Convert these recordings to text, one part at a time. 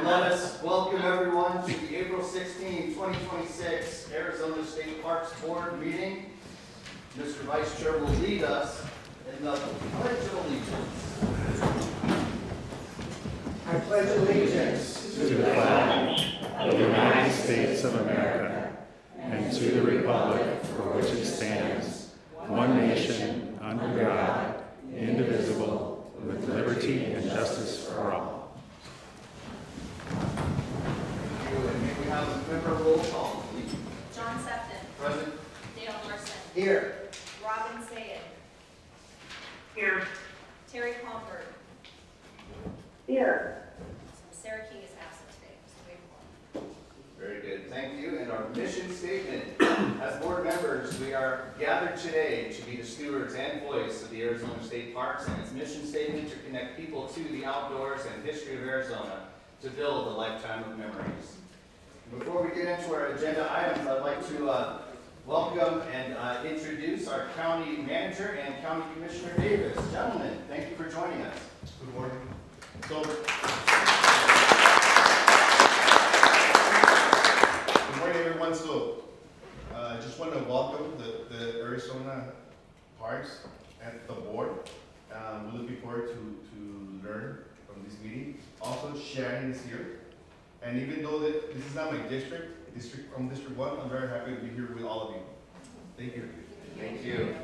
Let us welcome everyone to the April 16, 2026 Arizona State Parks Board meeting. Mr. Vice Chair will lead us in the Pledge of Allegiance. I pledge allegiance to the flag of the United States of America and to the republic for which it stands, one nation, under God, indivisible, with liberty and justice for all. Thank you, and may we have a member roll call, please. John Sefton. Present. Dale Larson. here. Robin Sayed. Here. Terry Comfort. Here. Sarah King is absent today, so we have one. Very good, thank you. And our mission statement. As board members, we are gathered today to be the stewards and voice of the Arizona State Parks, and its mission statement to connect people to the outdoors and history of Arizona to build a lifetime of memories. Before we get into our agenda items, I'd like to welcome and introduce our county manager and county commissioner Davis. Gentlemen, thank you for joining us. Good morning. So, good morning, everyone. So, I just want to welcome the Arizona Parks and the board. We're looking forward to learn from this meeting. Also, Shannon is here. And even though that this is not my district from District 1, I'm very happy to be here with all of you. Thank you. Thank you.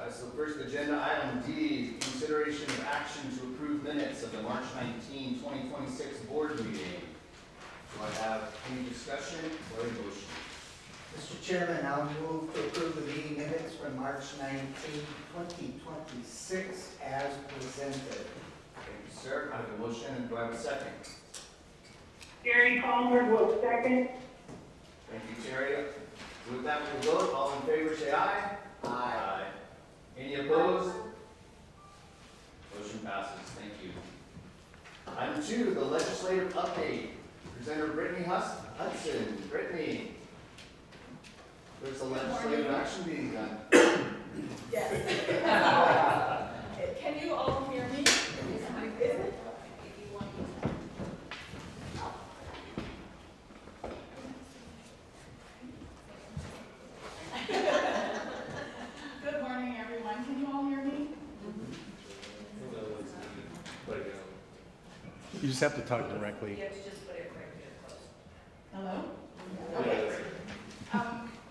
So first agenda item D, consideration of action to approve minutes of the March 19, 2026 board meeting. Do I have any discussion or a motion? Mr. Chairman, I'll move to approve the meeting minutes from March 19, 2026 as presented. Thank you, sir. I have a motion, and do I have a second? Gary Colbert will second. Thank you, Terry. With that, we'll vote. All in favor, say aye. Aye. Any opposed? Motion passes. Thank you. Item 2, the legislative update. Presenter Brittany Hudson. Brittany, there's a legislative action being done. Yes. Can you all hear me? Good morning, everyone. Can you all hear me? You just have to talk directly. You have to just put it right here close. Hello? Okay.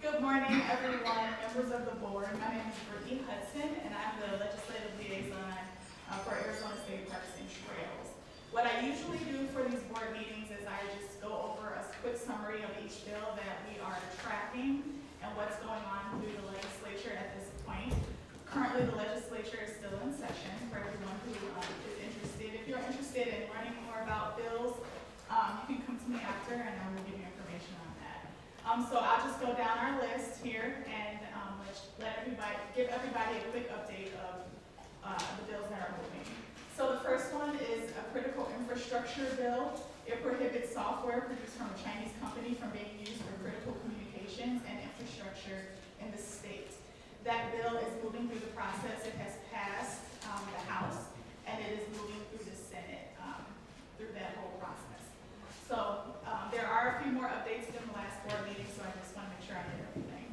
Good morning, everyone, members of the board. My name is Brittany Hudson, and I'm the legislative liaison for Arizona State Parks and Trails. What I usually do for these board meetings is I just go over a quick summary of each bill that we are tracking and what's going on through the legislature at this point. Currently, the legislature is still in session for everyone who is interested. If you're interested in learning more about bills, you can come to me after and I will give you information on that. So I'll just go down our list here and give everybody a quick update of the bills that are moving. So the first one is a critical infrastructure bill. It prohibits software produced from a Chinese company from being used for critical communications and infrastructure in the state. That bill is moving through the process. It has passed the House and it is moving through the Senate through that whole process. So there are a few more updates than the last board meeting, so I just want to make sure I hit everything.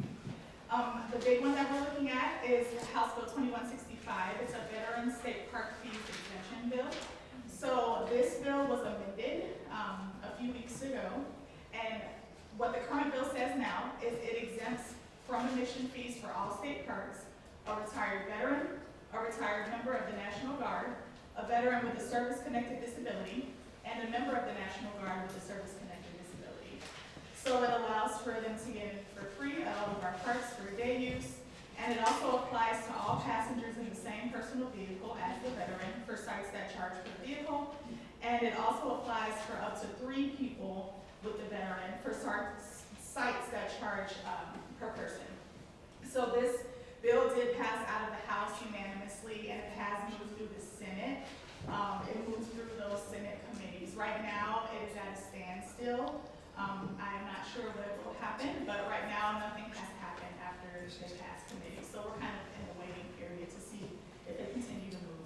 The big one that we're looking at is House Bill 2165. It's a veteran state park fees exemption bill. So this bill was amended a few weeks ago, and what the current bill says now is it exempts from admission fees for all state parks a retired veteran, a retired member of the National Guard, a veteran with a service-connected disability, and a member of the National Guard with a service-connected disability. So it allows for them to get in for free at all of our parks for day use, and it also applies to all passengers in the same personal vehicle as the veteran for sites that charge for the vehicle, and it also applies for up to 3 people with the veteran for sites that charge per person. So this bill did pass out of the House unanimously, and it has moved through the Senate. It moves through those Senate committees. Right now, it is at a standstill. I am not sure what will happen, but right now, nothing has happened after they pass committee. So we're kind of in a waiting period to see if they continue to move.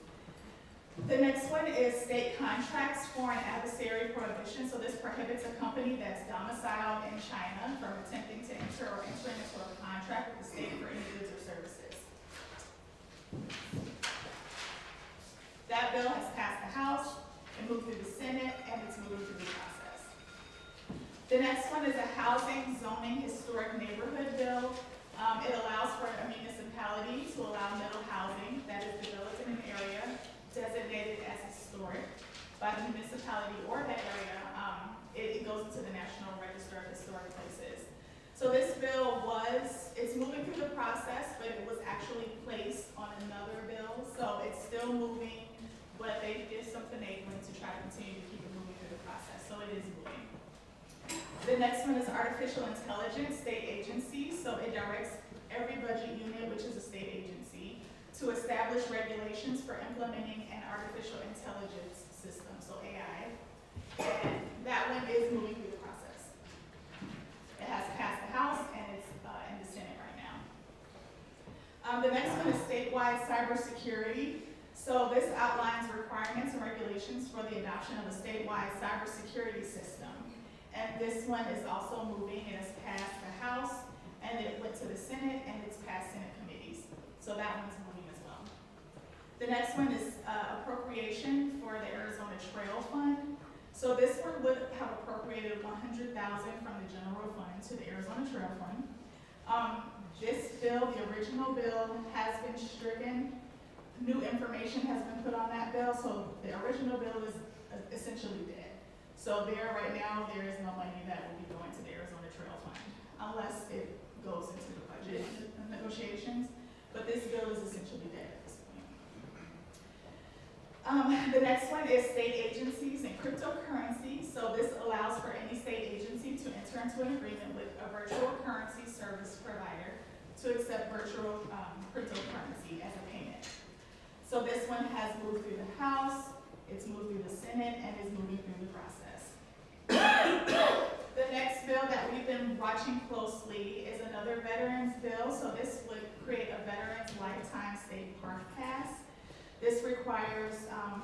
The next one is state contracts for an adversary prohibition. So this prohibits a company that's domiciled in China from attempting to enter or entering into a contract with the state for any goods or services. That bill has passed the House, it moved through the Senate, and it's moving through the process. The next one is a housing zoning historic neighborhood bill. It allows for a municipality to allow middle housing that is developed in an area designated as historic by the municipality or that area. It goes into the National Register of Historic Places. So this bill it's moving through the process, but it was actually placed on another bill. So it's still moving, but they did some finagling to try to continue to keep it moving through the process. So it is moving. The next one is artificial intelligence state agency. So it directs every budget unit, which is a state agency, to establish regulations for implementing an artificial intelligence system, so AI. And that one is moving through the process. It has passed the House and it's in the Senate right now. The next one is statewide cybersecurity. So this outlines requirements and regulations for the adoption of a statewide cybersecurity system. And this one is also moving. It has passed the House, and it went to the Senate, and it's passed Senate committees. So that one's moving as well. The next one is appropriation for the Arizona Trail Fund. So this one would have appropriated $100,000 from the general fund to the Arizona Trail Fund. This bill, the original bill, has been stricken. New information has been put on that bill, so the original bill is essentially dead. So right now, there is no money that will be going to the Arizona Trail Fund unless it goes into the budget negotiations. But this bill is essentially dead at this point. The next one is state agencies and cryptocurrency. So this allows for any state agency to enter into an agreement with a virtual currency service provider to accept virtual cryptocurrency as a payment. So this one has moved through the House, it's moved through the Senate, and is moving through the process. The next bill that we've been watching closely is another veterans bill. So this would create a veterans lifetime state park pass. This requires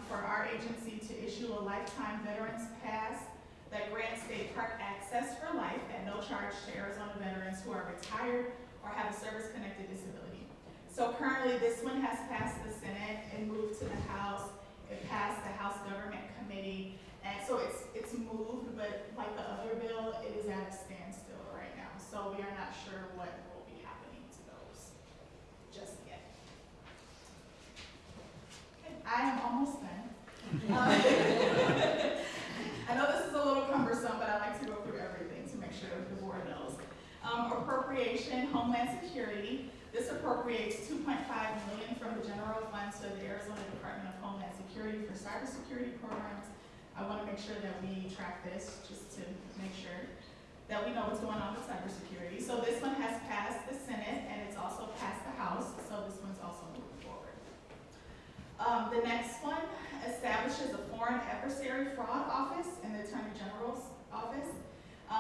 for our agency to issue a lifetime veterans pass that grants state park access for life at no charge to Arizona veterans who are retired or have a service-connected disability. So currently this one has passed the Senate and moved to the House. It passed the House Government Committee. And so it's moved, but like the other bill, it is at a standstill right now. So we are not sure what will be happening to those just yet. Okay, I am almost done. I know this is a little cumbersome, but I like to go through everything to make sure the board knows. Appropriation, Homeland Security. This appropriates $2.5 million from the general fund to the Arizona Department of Homeland Security for cybersecurity programs. I want to make sure that we track this just to make sure that we know what's going on with cybersecurity. So this one has passed the Senate and it's also passed the House, so this one's also moving forward. The next one establishes a foreign adversary fraud office in the Attorney General's office.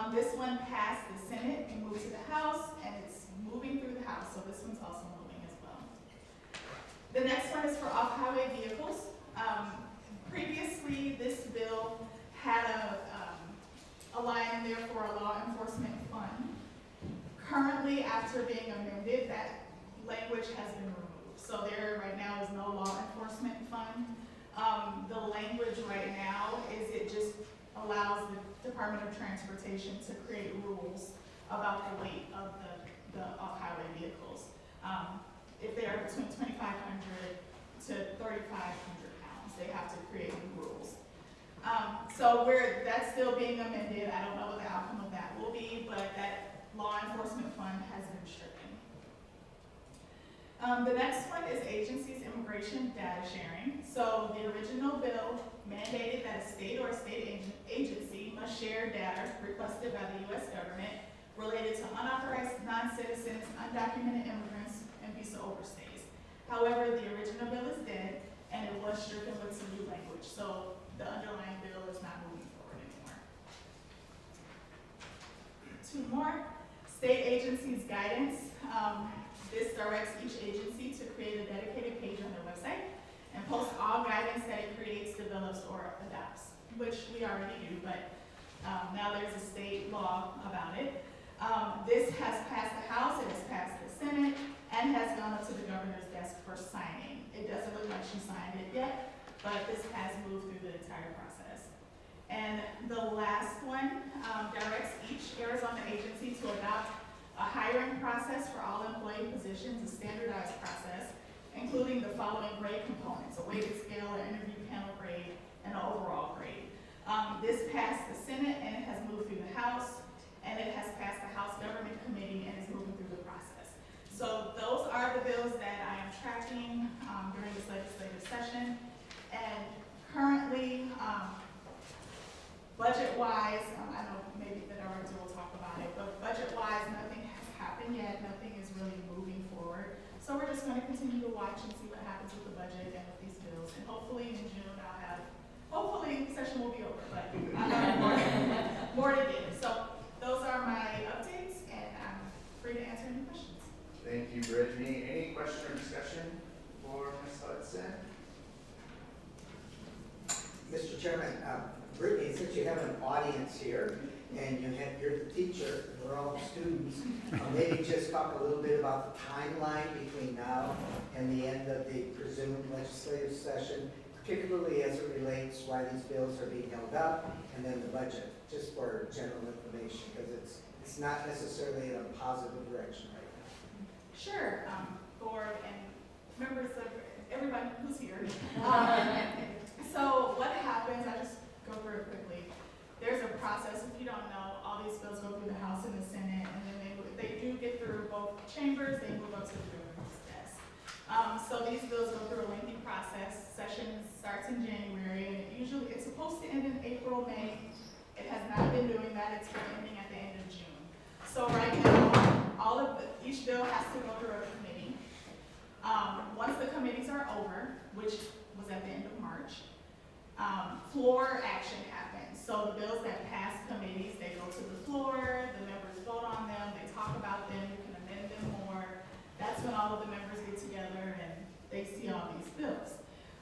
This one passed the Senate and moved to the House, and it's moving through the House, so this one's also moving as well. The next one is for off-highway vehicles. Previously, this bill had a line in there for a law enforcement fund. Currently, after being amended, that language has been removed. So there right now is no law enforcement fund. The language right now is it just allows the Department of Transportation to create rules about the weight of the off-highway vehicles. If they are between 2,500 to 3,500 pounds, they have to create new rules. So that's still being amended. I don't know what the outcome of that will be, but that law enforcement fund has been stricken. The next one is agencies immigration data sharing. So the original bill mandated that a state or a state agency must share data requested by the U.S. government related to unauthorized non-citizens, undocumented immigrants, and visa overstays. However, the original bill is dead, and it was stricken with some new language. So the underlying bill is not moving forward anymore. Two more. State agencies guidance. This directs each agency to create a dedicated page on their website and post all guidance that it creates, develops, or adopts, which we already do, but now there's a state law about it. This has passed the House, it has passed the Senate, and has gone up to the governor's desk for signing. It doesn't look like she signed it yet, but this has moved through the entire process. And the last one directs each Arizona agency to adopt a hiring process for all employee positions, a standardized process, including the following grade components: a weighted scale, an interview panel grade, and an overall grade. This passed the Senate, and it has moved through the House, and it has passed the House Government Committee, and is moving through the process. So those are the bills that I am tracking during this legislative session. And currently, budget-wise, I know maybe the director will talk about it, but budget-wise, nothing has happened yet. Nothing is really moving forward. So we're just going to continue to watch and see what happens with the budget and with these bills. And hopefully in June, hopefully session will be over, but I have more to give. So those are my updates, and I'm free to answer any questions. Thank you, Brittany. Any question or discussion for Ms. Hudson? Mr. Chairman, Brittany, since you have an audience here, and you're the teacher, we're all students, maybe just talk a little bit about the timeline between now and the end of the presumed legislative session, particularly as it relates why these bills are being held up, and then the budget, just for general information, because it's not necessarily in a positive direction right now. Sure, board and members of everybody who's here. So what happens, I just go through it quickly. There's a process, if you don't know, all these bills go through the House and the Senate, and then they do get through both chambers, they move up to the governor's desk. So these bills go through a lengthy process. Session starts in January, and it's supposed to end in April, May. It has not been doing that, it's been ending at the end of June. So right now, each bill has to go through a committee. Once the committees are over, which was at the end of March, floor action happens. So the bills that pass committees, they go to the floor, the members vote on them, they talk about them, you can amend them more. That's when all of the members get together and they see all these bills.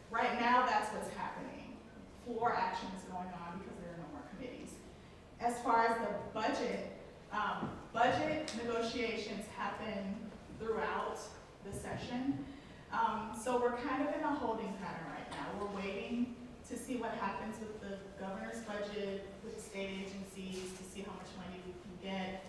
Right now, that's what's happening. Floor action is going on because there are no more committees. As far as the budget, budget negotiations happen throughout the session. So we're kind of in a holding pattern right now. We're waiting to see what happens with the governor's budget, with the state agencies, to see how much money we can get.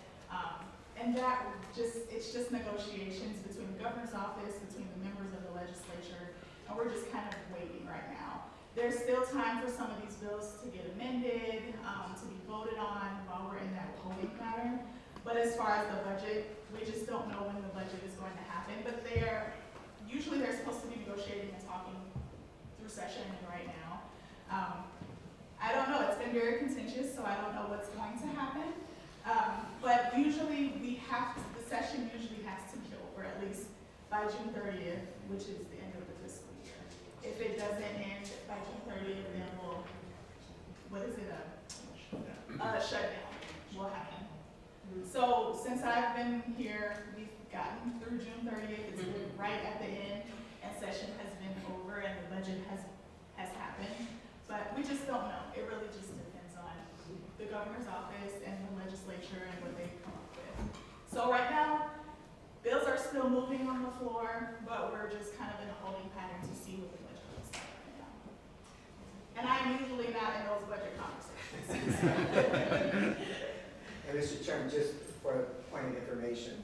And it's just negotiations between the governor's office, between the members of the legislature, and we're just kind of waiting right now. There's still time for some of these bills to get amended, to be voted on while we're in that holding pattern. But as far as the budget, we just don't know when the budget is going to happen. But usually they're supposed to be negotiating and talking through session, and right now, I don't know, it's been very contentious, so I don't know what's going to happen. But usually the session usually has to be over, at least by June 30th, which is the end of the fiscal year. If it doesn't end by June 30th, then a shutdown will happen. So since I've been here, we've gotten through June 30th, it's been right at the end, and session has been over, and the budget has happened. But we just don't know. It really just depends on the governor's office and the legislature and what they come up with. So right now, bills are still moving on the floor, but we're just kind of in a holding pattern to see what the budget looks like right now. And I'm usually not in those budget conversations. And Mr. Chairman, just for a point of information,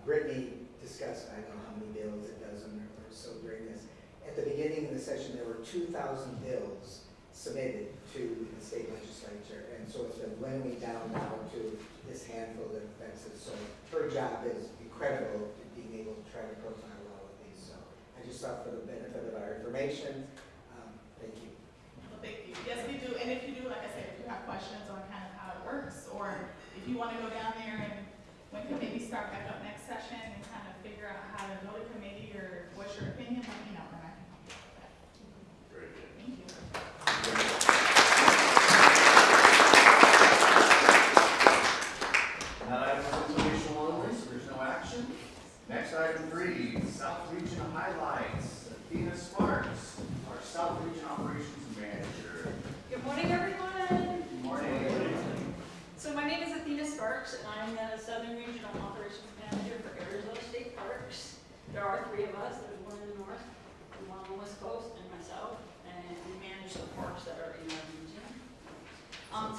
Brittany discussed, I don't know how many bills, a dozen or so during this. At the beginning of the session, there were 2,000 bills submitted to the state legislature, and so it's been dwindling down now to this handful that affects it. So her job is incredible in being able to try to profile all of these. So I just thought for the benefit of our information, thank you. Well, thank you. Yes, we do. And if you do, like I said, if you have questions on kind of how it works, or if you want to go down there and when committees start back up next session and kind of figure out how to go to committee or what's your opinion, let me know, and I can help you with that. Very good. Thank you. That item is informational only, so there's no action. Next item 3, South Region highlights. Athena Sparks. there are 3 of us. There's one in the north, and one on the west coast, and myself, and we manage the parks that are in our region.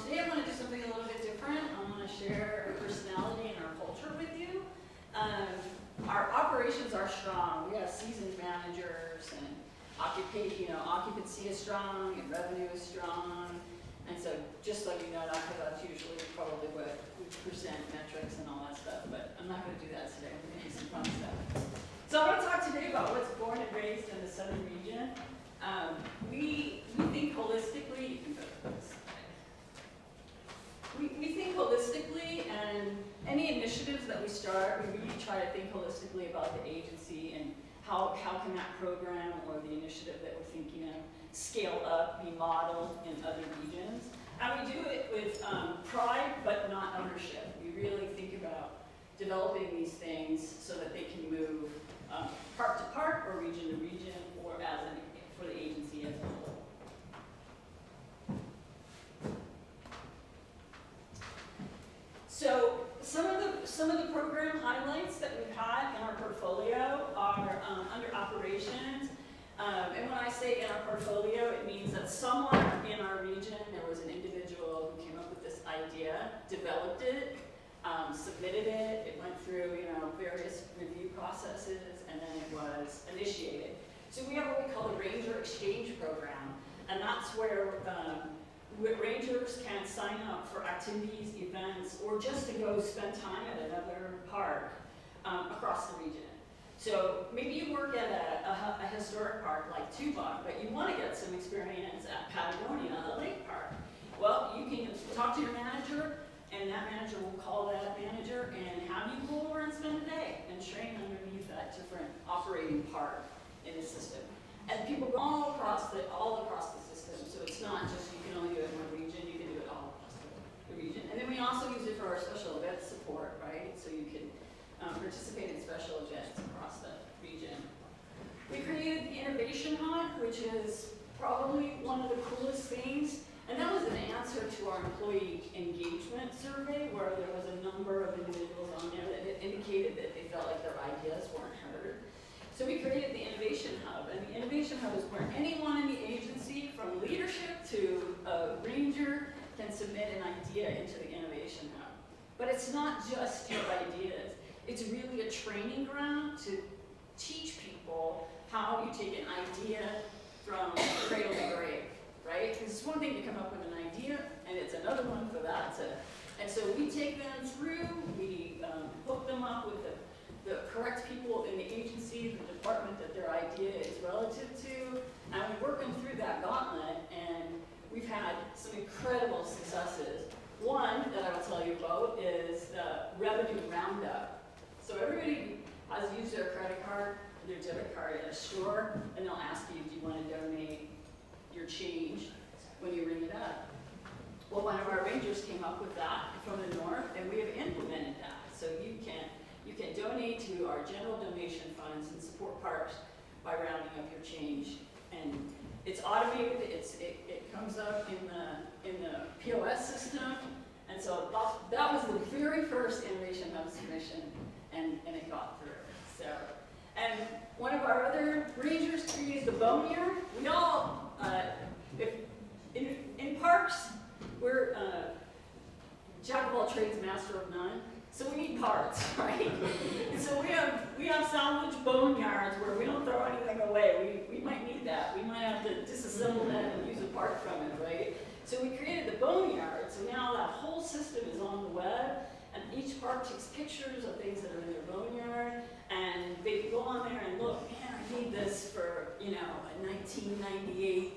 Today I want to do something a little bit different. I want to share our personality and our culture with you. Our operations are strong. We have seasoned managers, and occupancy is strong, and revenue is strong. And so just so you know that, because that's usually probably what we present metrics and all that stuff, but I'm not going to do that today. I'm going to do some fun stuff. So I want to talk today about what's born and raised in the southern region. We think holistically. You can go to this. We think holistically, and any initiatives that we start, we really try to think holistically about the agency and how can that program or the initiative that we're thinking of scale up, be modeled in other regions. And we do it with pride, but not ownership. We really think about developing these things so that they can move park to park or region to region or for the agency as a whole. So some of the program highlights that we've had in our portfolio are under operations. And when I say in our portfolio, it means that somewhere in our region there was an individual who came up with this idea, developed it, submitted it. It went through various review processes, and then it was initiated. So we have what we call a Ranger Exchange Program, and that's where rangers can sign up for activities, events, or just to go spend time at another park across the region. So maybe you work at a historic park like Tubac, but you want to get some experience at Patagonia, a lake park. Well, you can talk to your manager, and that manager will call that manager and have you go over and spend a day and train underneath that different operating part in the system. And people go all across the system, so it's not just you can only do it in one region, you can do it all across the region. And then we also use it for our special event support, right? So you can participate in special events across the region. We created the Innovation Hub, which is probably one of the coolest things. And that was an answer to our employee engagement survey, where there was a number of individuals on there that indicated that they felt like their ideas weren't heard. So we created the Innovation Hub, and the Innovation Hub is where anyone in the agency, from leadership to a ranger, can submit an idea into the Innovation Hub. But it's not just your ideas. It's really a training ground to teach people how you take an idea from cradle to grave, right? Because it's one thing to come up with an idea, and it's another one for that to. And so we take them through, we hook them up with the correct people in the agency, the department that their idea is relative to, and we work them through that gauntlet, and we've had some incredible successes. One that I will tell you about is the revenue roundup. So everybody has used their credit card, their debit card at a store, and they'll ask you, do you want to donate your change when you ring it up? Well, one of our rangers came up with that from the north, and we have implemented that. So you can donate to our general donation funds and support parks by rounding up your change. And it's automated, it comes up in the POS system. And so that was the very first Innovation Hub submission, and it got through. So, and one of our other rangers created the Boneyard. We all, in parks, we're jack of all trades, master of none. So we need parts, right? And so we have salvage boneyards where we don't throw anything away. We might need that. We might have to disassemble that and use a part from it, right? So we created the boneyard. So now that whole system is on the web, and each park takes pictures of things that are in their boneyard, and they can go on there and look, man, I need this for, a 1998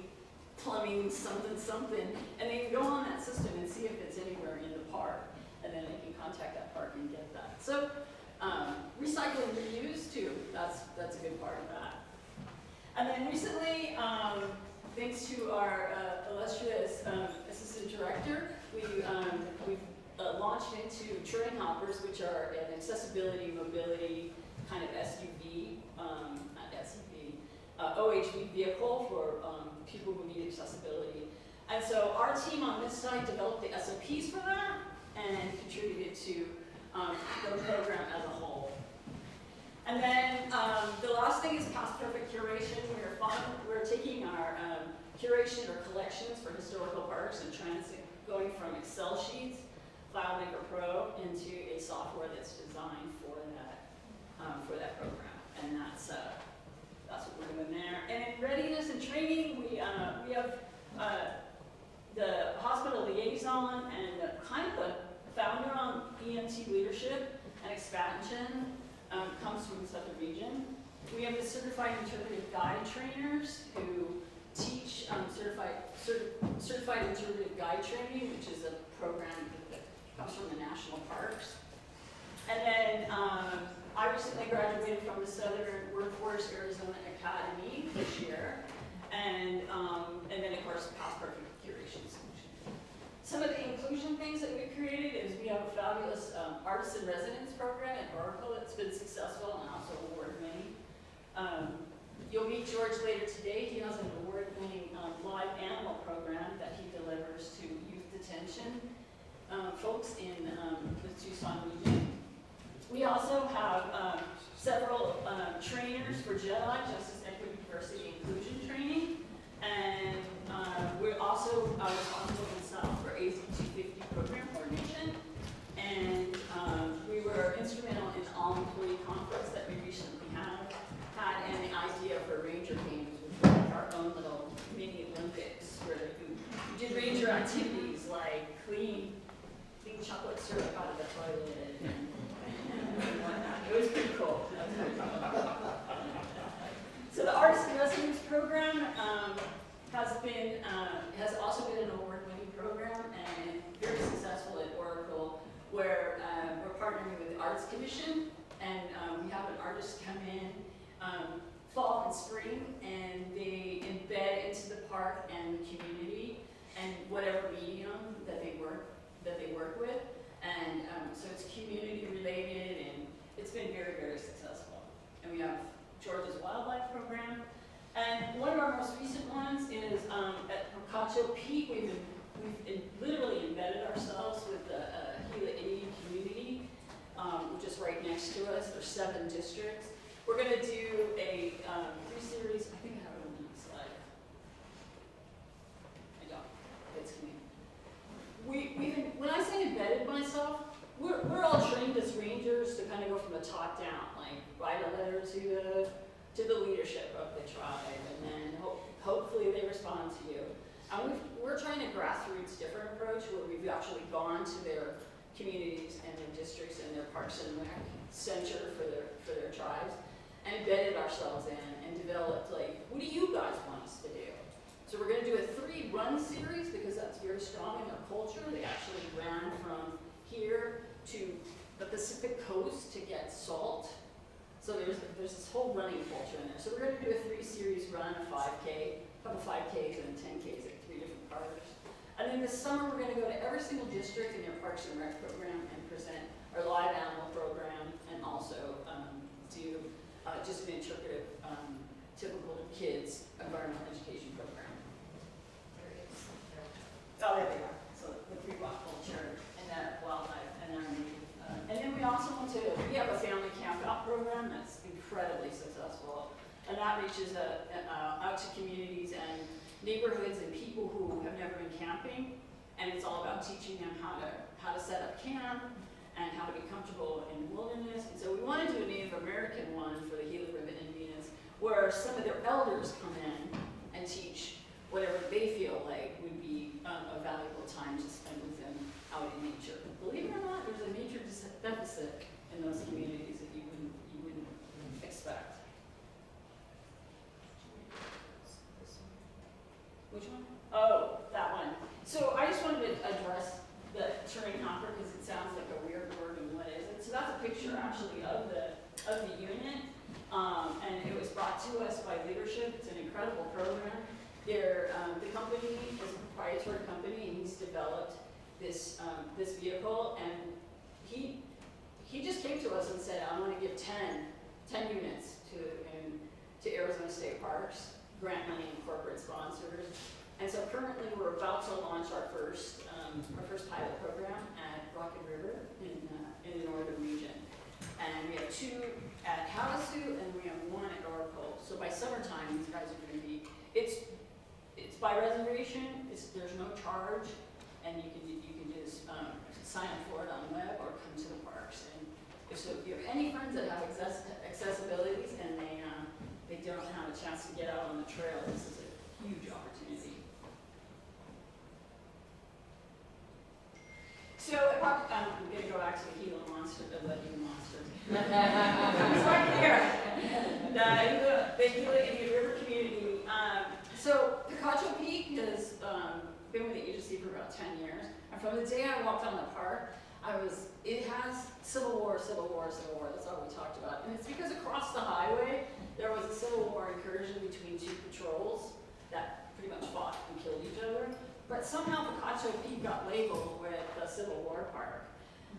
plumbing something, and they can go on that system and see if it's anywhere in the park, and then they can contact that park and get that. So recycle and reuse too, that's a good part of that. And then recently, thanks to our illustrious assistant director, we've launched into Train Hoppers, which are an accessibility, mobility kind of SUV, OHV vehicle for people who need accessibility. And so our team on this side developed the SOPs for that and contributed to the program as a whole. And then the last thing is past perfect curation. We're taking our curation or collections for historical parks and going from Excel sheets, FileMaker Pro, into a software that's designed for that program. And that's what we're doing there. And in readiness and training, we have the hospital liaison and kind of the founder on EMT leadership and expansion comes from the Southern region. We have the certified interpretive guide trainers who teach certified interpretive guide training, which is a program that comes from the national parks. And then I recently graduated from the Southern Workforce Arizona Academy this year, and then of course past perfect curation solution. Some of the inclusion things that we've created is we have a fabulous artist in residence program at Oracle that's been successful and also award-winning. You'll meet George later today. He has an award-winning live animal program that he delivers to youth detention folks in the Tucson region. We also have several trainers for JEDI, Justice, Equity, Diversity, Inclusion training, and we're also responsible in South for AZ 250 program coordination, and we were instrumental in the all-employee conference that we recently had, and the idea for Ranger Games, which was like our own little mini Olympics, where you did Ranger activities like clean chocolate syrup out of the toilet and whatnot. It was pretty cool. So the Artist in Residence program has also been an award-winning program and very successful at Oracle, where we're partnering with the Arts Commission, and we have an artist come in fall and spring, and they embed into the park and the community and whatever medium that they work with, and so it's community related, and it's been very, very successful. And we have Georgia's Wildlife Program, and one of our most recent ones is at Picacho Peak. We've literally embedded ourselves with the Gila Indian community, which is right next to us. There's 7 districts. We're going to do a 3-series. I think I have it on the slide. I don't. It's me. When I say embedded myself, we're all trained as rangers to kind of go from the top down, like write a letter to the leadership of the tribe, and then hopefully they respond to you. And we're trying a grassroots different approach where we've actually gone to their communities and their districts and their parks and rec center for their tribes, and embedded ourselves in and developed, like, what do you guys want us to do? So we're going to do a 3-run series because that's very strong in their culture. They actually ran from here to the Pacific coast to get salt. So there's this whole running culture in there. So we're going to do a 3-series run, a 5K, a couple 5Ks and 10Ks at 3 different parks. And then this summer we're going to go to every single district in their Parks and Rec program and present our live animal program, and also do just an interpretive, typical kids environmental education program. Oh, there they are. So the Three Rock culture and that wildlife and our native. And then we also we have a family camp out program that's incredibly successful. And that reaches out to communities and neighborhoods and people who have never been camping. And it's all about teaching them how to set up camp and how to be comfortable in the wilderness. And so we want to do a Native American one for the Gila River Indians, where some of their elders come in and teach whatever they feel like would be a valuable time to spend with them out in nature. Believe it or not, there's a nature deficit in those communities that you wouldn't expect. Which one? Oh, that one. So I just wanted to address the terrain hopper because it sounds like a weird word, and what is it? So that's a picture actually of the unit, and it was brought to us by Leadership. It's an incredible program. The company is a proprietary company, and he's developed this vehicle, and he just came to us and said, I want to give 10 units to Arizona State Parks, grant money and corporate sponsors. And so currently we're about to launch our first pilot program at Rocket River in the northern region. And we have 2 at Havasu, and we have 1 at Oracle. So by summertime, these guys are gonna be, it's by reservation, there's no charge, and you can just, sign up for it on web or come to the parks. And if you have any friends that have accessibilities and they don't have a chance to get out on the trail, this is a huge opportunity. So I'm going to go back to the Gila Monster, the Gila Monster. It's right here. The Gila Indian River community. So Picacho Peak has been with the agency for about 10 years. And from the day I walked on the park, it has Civil War, that's all we talked about. And it's because across the highway, there was a Civil War incursion between 2 patrols that pretty much fought and killed each other. But somehow Picacho Peak got labeled with the Civil War Park.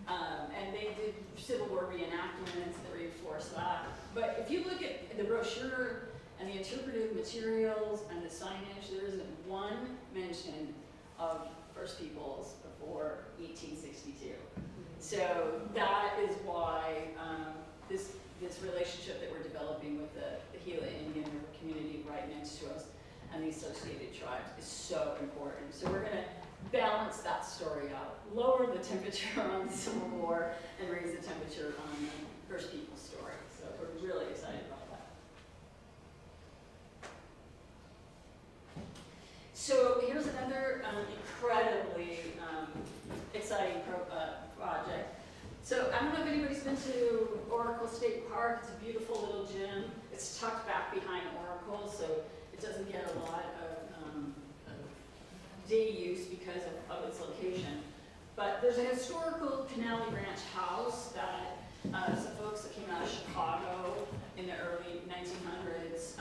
And they did Civil War reenactments that reinforced that. But if you look at the brochure and the interpretive materials and the signage, there isn't one mention of First Peoples before 1862. So that is why this relationship that we're developing with the Gila Indian River community right next to us and the associated tribes is so important. So we're gonna balance that story out, lower the temperature on the Civil War and raise the temperature on the First Peoples story. So we're really excited about that. So here's another incredibly exciting project. So I don't know if anybody's been to Oracle State Park. It's a beautiful little gym. It's tucked back behind Oracle, so it doesn't get a lot of day use because of its location. But there's a historical Canali Ranch house that some folks that came out of Chicago in the early 1900s,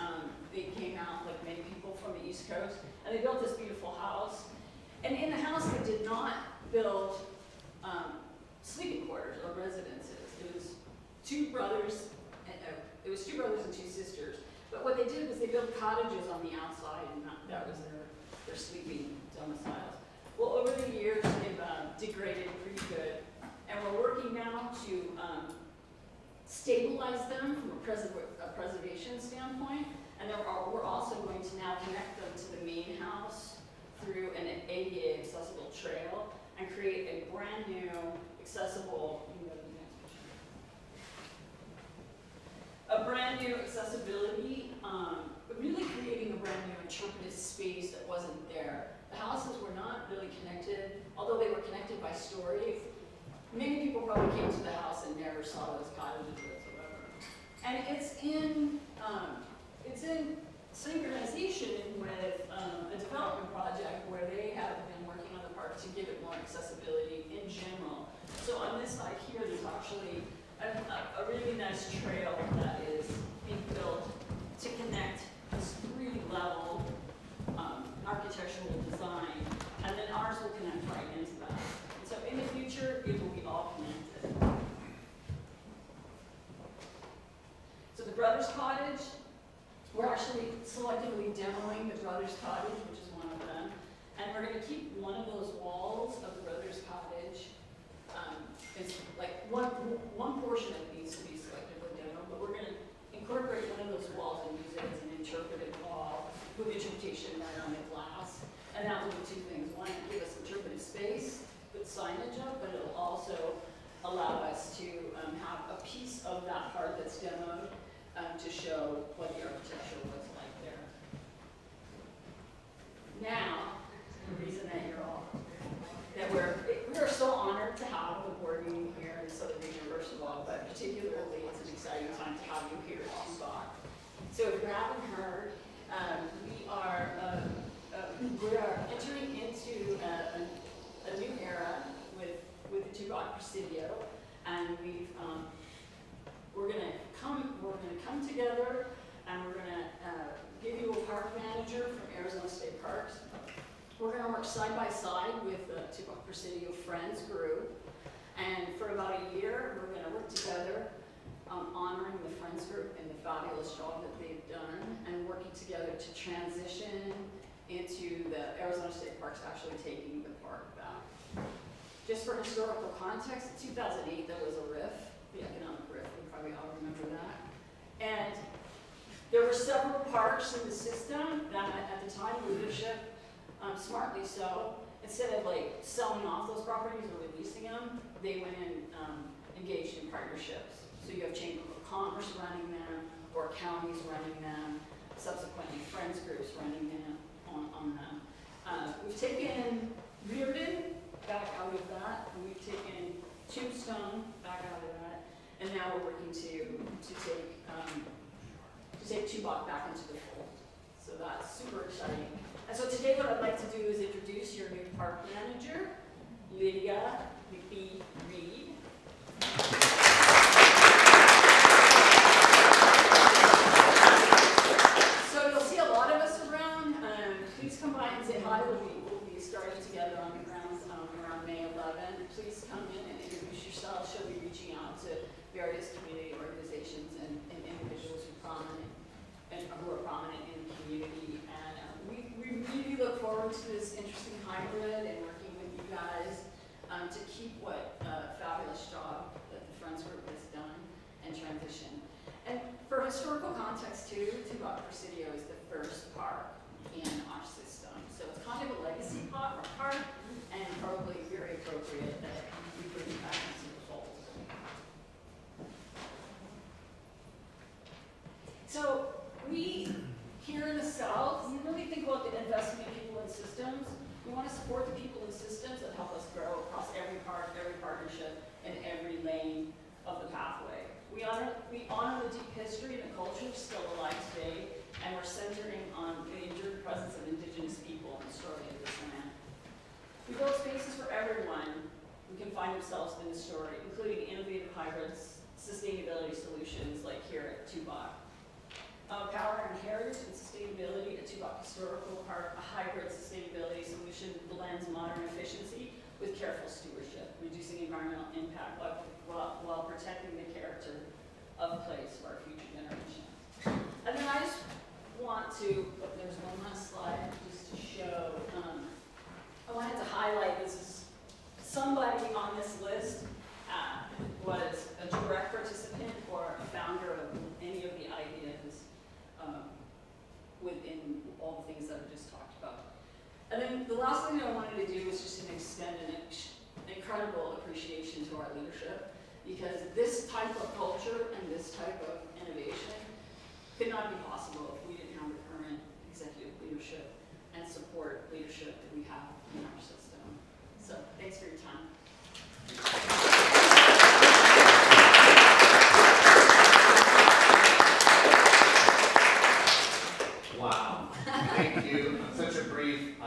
they came out, like many people from the East Coast, and they built this beautiful house. And in the house, they did not build sleeping quarters or residences. It was 2 brothers, and 2 sisters. But what they did was they built cottages on the outside, and that was their sleeping domiciles. Well, over the years, they've degraded pretty good, and we're working now to stabilize them from a preservation standpoint, and we're also going to now connect them to the main house through an ADA accessible trail and create a brand new accessible, you can go to the next picture. A brand new accessibility, really creating a brand new interpretive space that wasn't there. The houses were not really connected, although they were connected by story. Many people probably came to the house and never saw those cottages whatsoever. And it's in synchronization with a development project where they have been working on the park to give it more accessibility in general. So on this side here, there's actually a really nice trail that is being built to connect this 3-level architectural design, and then ours will connect right into that. And so in the future, it will be all connected. So the Brothers Cottage, we're actually selectively demoing the Brothers Cottage, which is one of them, and we're going to keep one of those walls of the Brothers Cottage. It's like one portion of it needs to be selectively demoed, but we're going to incorporate one of those walls and use it as an interpretive wall with interpretation right on the glass. And that will do 2 things. One, it'll give us interpretive space with signage up, but it'll also allow us to have a piece of that part that's demoed to show what the architecture was like there. Now, the reason that we're so honored to have the board meeting here in Southern Region, first of all, but particularly it's an exciting time to have you here at Tubac. So if you haven't heard, we are entering into a new era with the Tubac Presidio, and we're gonna come together, and we're gonna give you a park manager from Arizona State Parks. We're gonna work side by side with the Tubac Presidio Friends group, and for about a year, we're gonna work together honoring the Friends group and the fabulous job that they've done, and working together to transition into the Arizona State Parks actually taking the park back. Just for historical context, in 2008, there was a rift, the economic rift probably all remember that. And there were several parks in the system that at the time leadership, smartly so, instead of like selling off those properties or releasing them, they went and engaged in partnerships. So you have Chamber of Commerce running them, or counties running them, subsequently friends groups running them on them. We've taken Reardon back out of that, and we've taken Tombstone back out of that, and now we're working to take Tubac back into the fold. So that's super exciting. And so today what I'd like to do is introduce your new park manager, Lydia McBee-Reed. So you'll see a lot of us around. Please come by and say hi. We'll be starting together on the grounds around May 11. Please come in and introduce yourself. She'll be reaching out to various community organizations and individuals who are prominent in the community. And we really look forward to this interesting hybrid and working with you guys to keep what a fabulous job that the Friends Group has done and transition. And for historical context too, Tubac Presidio is the first park in our system. So it's kind of a legacy park and probably very appropriate that we bring it back into the fold. So we, here in the South, we really think about the investment in people and systems. We want to support the people and systems that help us grow across every park, every partnership, and every lane of the pathway. We honor the deep history and the culture still alive today, and we're centering on the enduring presence of Indigenous people and the story of this land. We build spaces for everyone who can find themselves in the story, including innovative hybrids, sustainability solutions like here at Tubac. Power and heritage and sustainability at Tubac Historical Park, a hybrid sustainability solution blends modern efficiency with careful stewardship, reducing environmental impact while protecting the character of place for our future generations. And then I just want to, there's one last slide just to show, I wanted to highlight this is somebody on this list was a direct participant or a founder of any of the ideas within all the things that I just talked about. And then the last thing that I wanted to do was just to extend an incredible appreciation to our leadership, because this type of culture and this type of innovation could not be possible if we didn't have the current executive leadership and support leadership that we have in our system. So thanks for your time. Wow, thank you. Such a brief, I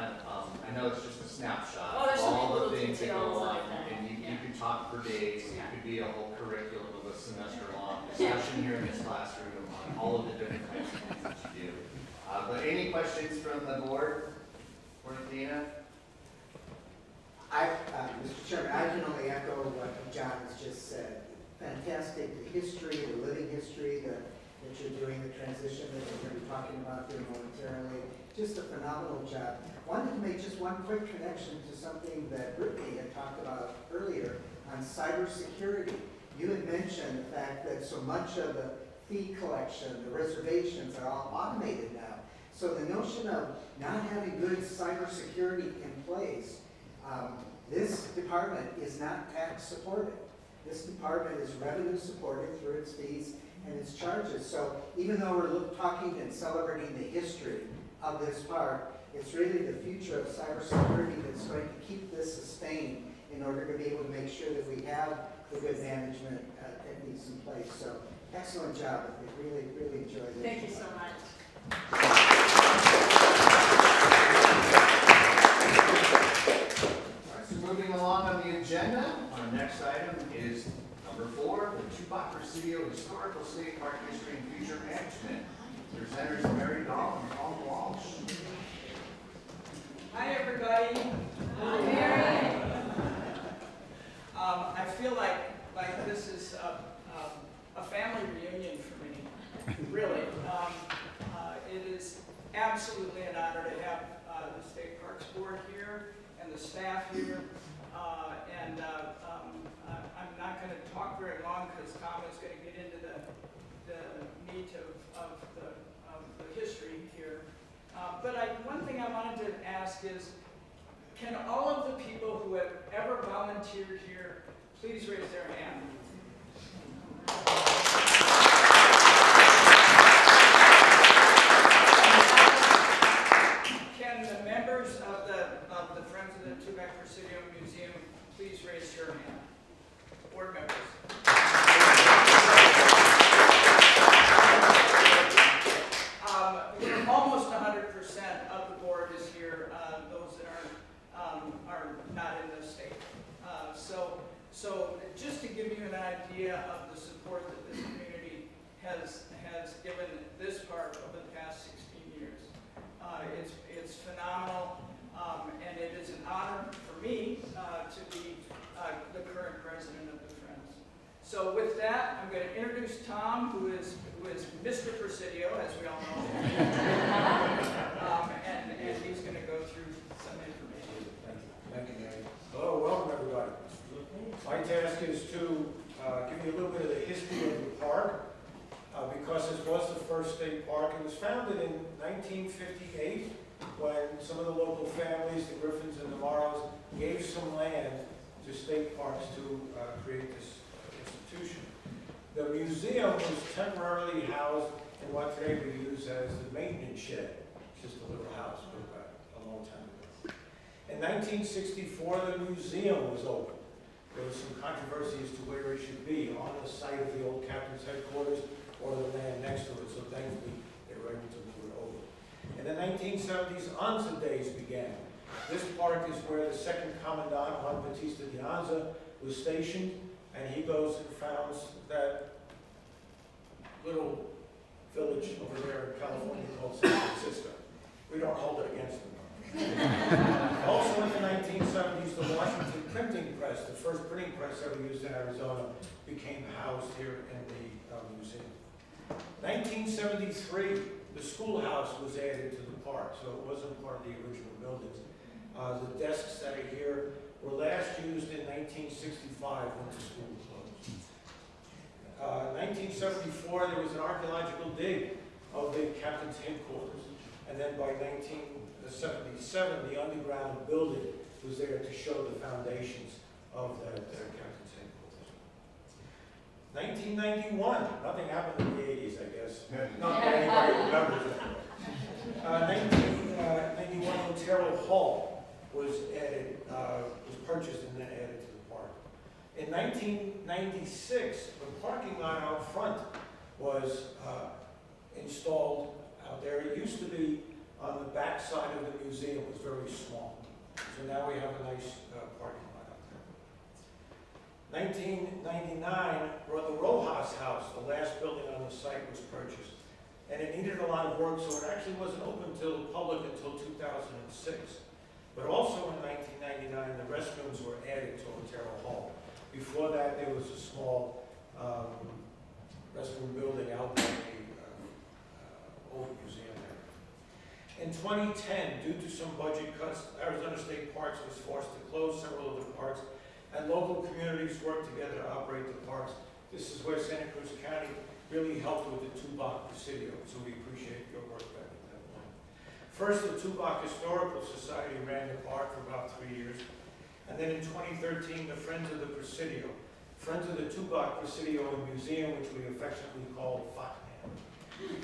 know it's just a snapshot. Oh, there's so many all little the things that go details on, like that. and you Yeah. could talk for days. It Yeah. could be a whole curriculum of a semester-long discussion here in this classroom on all of the different kinds of things that you do. But any questions from the board for Athena? Mr. Chairman, I can only echo what John has just said. Fantastic, the history, the living history that you're doing, the transition that we're going to be talking about here momentarily. Just a phenomenal job. Wanted to make just one quick connection to something that Brittany had talked about earlier on cybersecurity. You had mentioned the fact that so much of the fee collection, the reservations are all automated now. So the notion of not having good cybersecurity in place, this department is not tax supported. This department is revenue supported through its fees and its charges. So even though we're talking and celebrating the history of this park, it's really the future of cybersecurity that's going to keep this sustained in order to be able to make sure that we have the good management techniques in place. So excellent job. I really, really enjoyed it. Thank you so much. All right, so moving along on the agenda, our next item is number 4, the Tubac Presidio Historical State Park History and Future Management. Presenters Mary Dahl and Paul Walsh. Hi, everybody. Hi, Mary. I feel like this is a family reunion for me, really. It is absolutely an honor to have the State Parks Board here and the staff here. I'm not going to talk very long because Tom is going to get into the meat of the history here. But one thing I wanted to ask is, can all of the people who have ever volunteered here please raise their hand? Can the members of the Friends of the Tubac Presidio Museum please raise your hand? Board members. Almost 100% of the board is here. Those that are not in the state. So just to give you an idea of the support that this community has given this park over the past 16 years, it's phenomenal, and it is an honor for me to be the current president of the Friends. So with that, I'm going to introduce Tom, who is Mr. Presidio, as we all know, and he's going to go through some information. Thank you, Mary. Hello, welcome everybody. My task is to give you a little bit of the history of the park, because this was the first state park. It was founded in 1958 when some of the local families, the Griffins and the Morrows, gave some land to state parks to create this institution. The museum was temporarily housed in what today we use as the maintenance shed, just a little house built back a long time ago. In 1964, the museum was opened. There was some controversy as to where it should be, on the site of the old captain's headquarters or the land next to it, so thankfully they were able to move it over. In the 1970s, ANZA days began. This park is where the second commandant, Juan Bautista de Anza, was stationed, and he goes and founds that little village over there in California called San Francisco. We don't hold it against them. Also in the 1970s, the Washington Printing Press, the first printing press ever used in Arizona, became housed here in the museum. 1973, the schoolhouse was added to the park, so it wasn't part of the original buildings. The desks that are here were last used in 1965 when the school closed. 1974, there was an archaeological dig of the captain's headquarters, and then by 1977, the underground building was there to show the foundations of the captain's headquarters. 1991, nothing happened in the 80s, I guess. Not that anybody remembers it. 1991, Otero Hall was added, was purchased and then added to the park. In 1996, the parking lot out front was installed out there. It used to be on the back side of the museum. It was very small. So now we have a nice parking lot out there. 1999, the Rojas House, the last building on the site, was purchased. And it needed a lot of work, so it actually wasn't open to the public until 2006. But also in 1999, the restrooms were added to Otero Hall. Before that, there was a small restroom building out in the old museum area. In 2010, due to some budget cuts, Arizona State Parks was forced to close several of the parks, and local communities worked together to operate the parks. This is where Santa Cruz County really helped with the Tubac Presidio, so we appreciate your work back at that point. First, the Tubac Historical Society ran the park for about 3 years, and then in 2013, the Friends of the Presidio, Friends of the Tubac Presidio and Museum, which we affectionately call FOTMAN,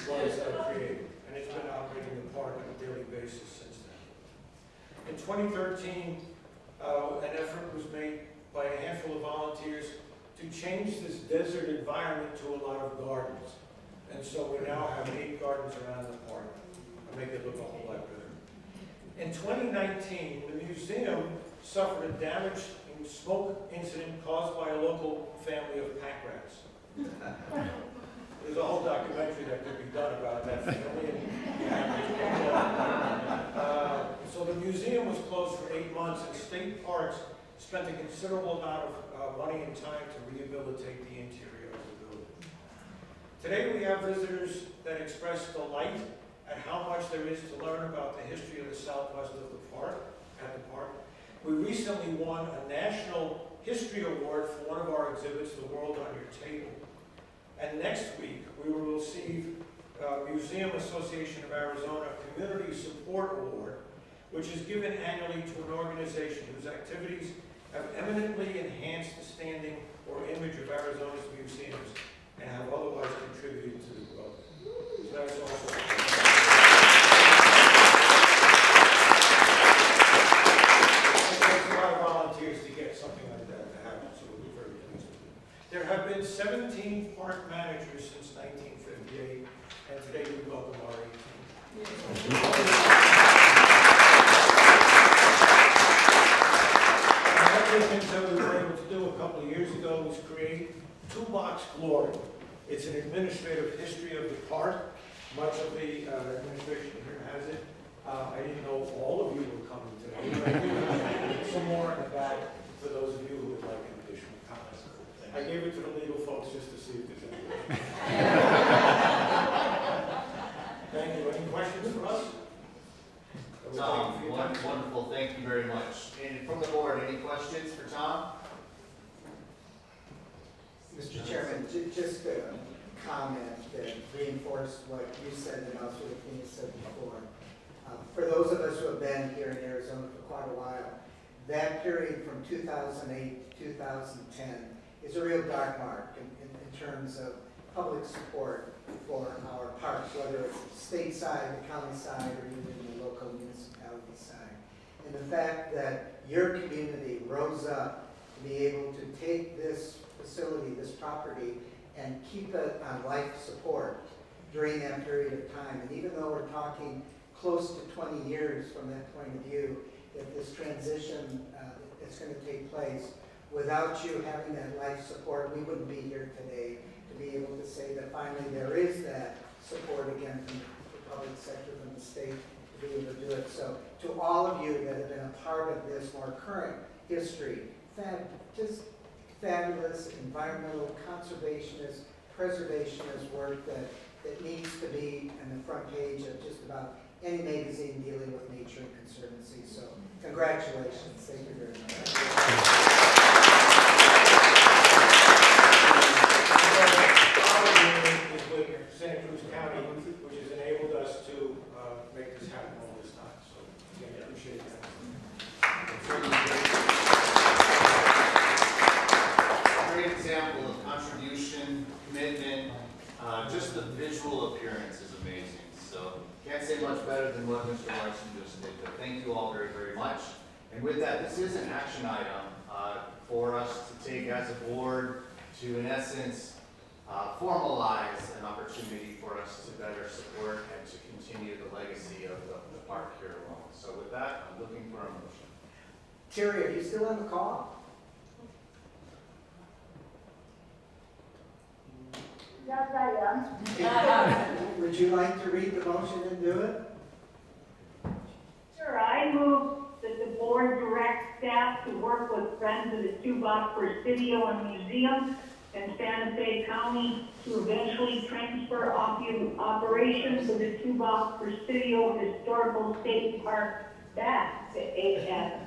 was created, and it's been operating the park on a daily basis since then. In 2013, an effort was made by a handful of volunteers to change this desert environment to a lot of gardens. And so we now have 8 gardens around the park and make it look a whole lot better. In 2019, the museum suffered a damage and smoke incident caused by a local family of pack rats. There's a whole documentary that could be done about that family. So the museum was closed for 8 months, and state parks spent a considerable amount of money and time to rehabilitate the interior of the building. Today we have visitors that express delight at how much there is to learn about the history of the southwest of the park, at the park. We recently won a National History Award for one of our exhibits, The World on Your Table. And next week, we will receive Museum Association of Arizona Community Support Award, which is given annually to an organization whose activities have eminently enhanced the standing or image of Arizona's museums and have otherwise contributed to the growth. So that's also. It takes a lot of volunteers to get something like that to happen, so we're very pleased with it. There have been 17 park managers since 1958, and today we welcome our 18th. One of the things that we were able to do a couple of years ago was create Toolbox Glory. It's an administrative history of the park. Much of the administration here has it. I didn't know all of you were coming today, but I do have some more in the back for those of you who would like an additional comments. I gave it to the legal folks just to see if there's any. Thank you. Any questions for us? Tom, wonderful, thank you very much. And from the board, any questions for Tom? Mr. Chairman, just a comment that reinforced what you said and also what Tina said before. For those of us who have been here in Arizona for quite a while, that period from 2008 to 2010 is a real dark mark in terms of public support for our parks, whether it's stateside, the county side, or even the local municipality side. And the fact that your community rose up to be able to take this facility, this property, and keep it on life support during that period of time. And even though we're talking close to 20 years from that point of view, that this transition is going to take place, without you having that life support, we wouldn't be here today to be able to say that finally there is that support again from the public sector, from the state, to be able to do it. So to all of you that have been a part of this more current history, just fabulous environmental conservationist, preservationist work that needs to be on the front page of just about any magazine dealing with nature and conservancy. So congratulations. Thank you very much. Is with Santa Cruz County, which has enabled us to make this happen all this time. So again, I appreciate that. Great example of contribution, commitment, just the visual appearance is amazing. So can't say much better than what Mr. Larson just did, but thank you all very, very much. And with that, this is an action item for us to take as a board to, in essence, formalize an opportunity for us to better support and to continue the legacy of the park here alone. So with that, I'm looking for a motion. Terry, are you still on the call? Yes, I am. Would you like to read the motion and do it? Sure, I move that the board direct staff to work with Friends of the Toolbox Presidio and Museum in Santa Fe County to eventually transfer operations of the Toolbox Presidio Historical State Park back to AFEP.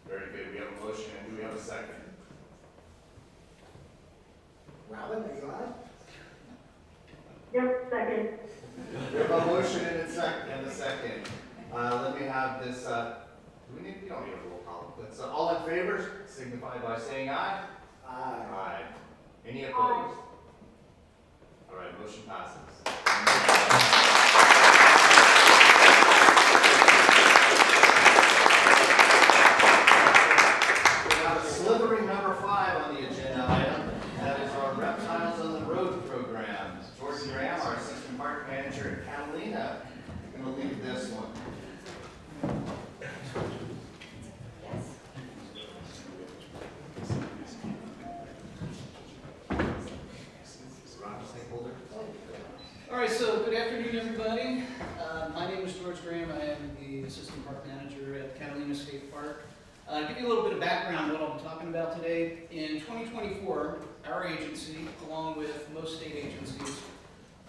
Very good. We have a motion, and do we have a second? Robin, are you on? Yep, second. We have a motion and a second. Let me have this, we don't need a roll call, but all in favor, signify by saying aye. Aye. Aye. Any opposed? All right, motion passes. We have slithering number 5 on the agenda item. That is our Reptiles on the Road program. Jordan Graham, our assistant park manager in Catalina, is going to lead this one. All right, so good afternoon, everybody. My name is George Graham. I am the Assistant Park Manager at Catalina State Park. Give you a little bit of background on what I'll be talking about today. In 2024, our agency, along with most state agencies,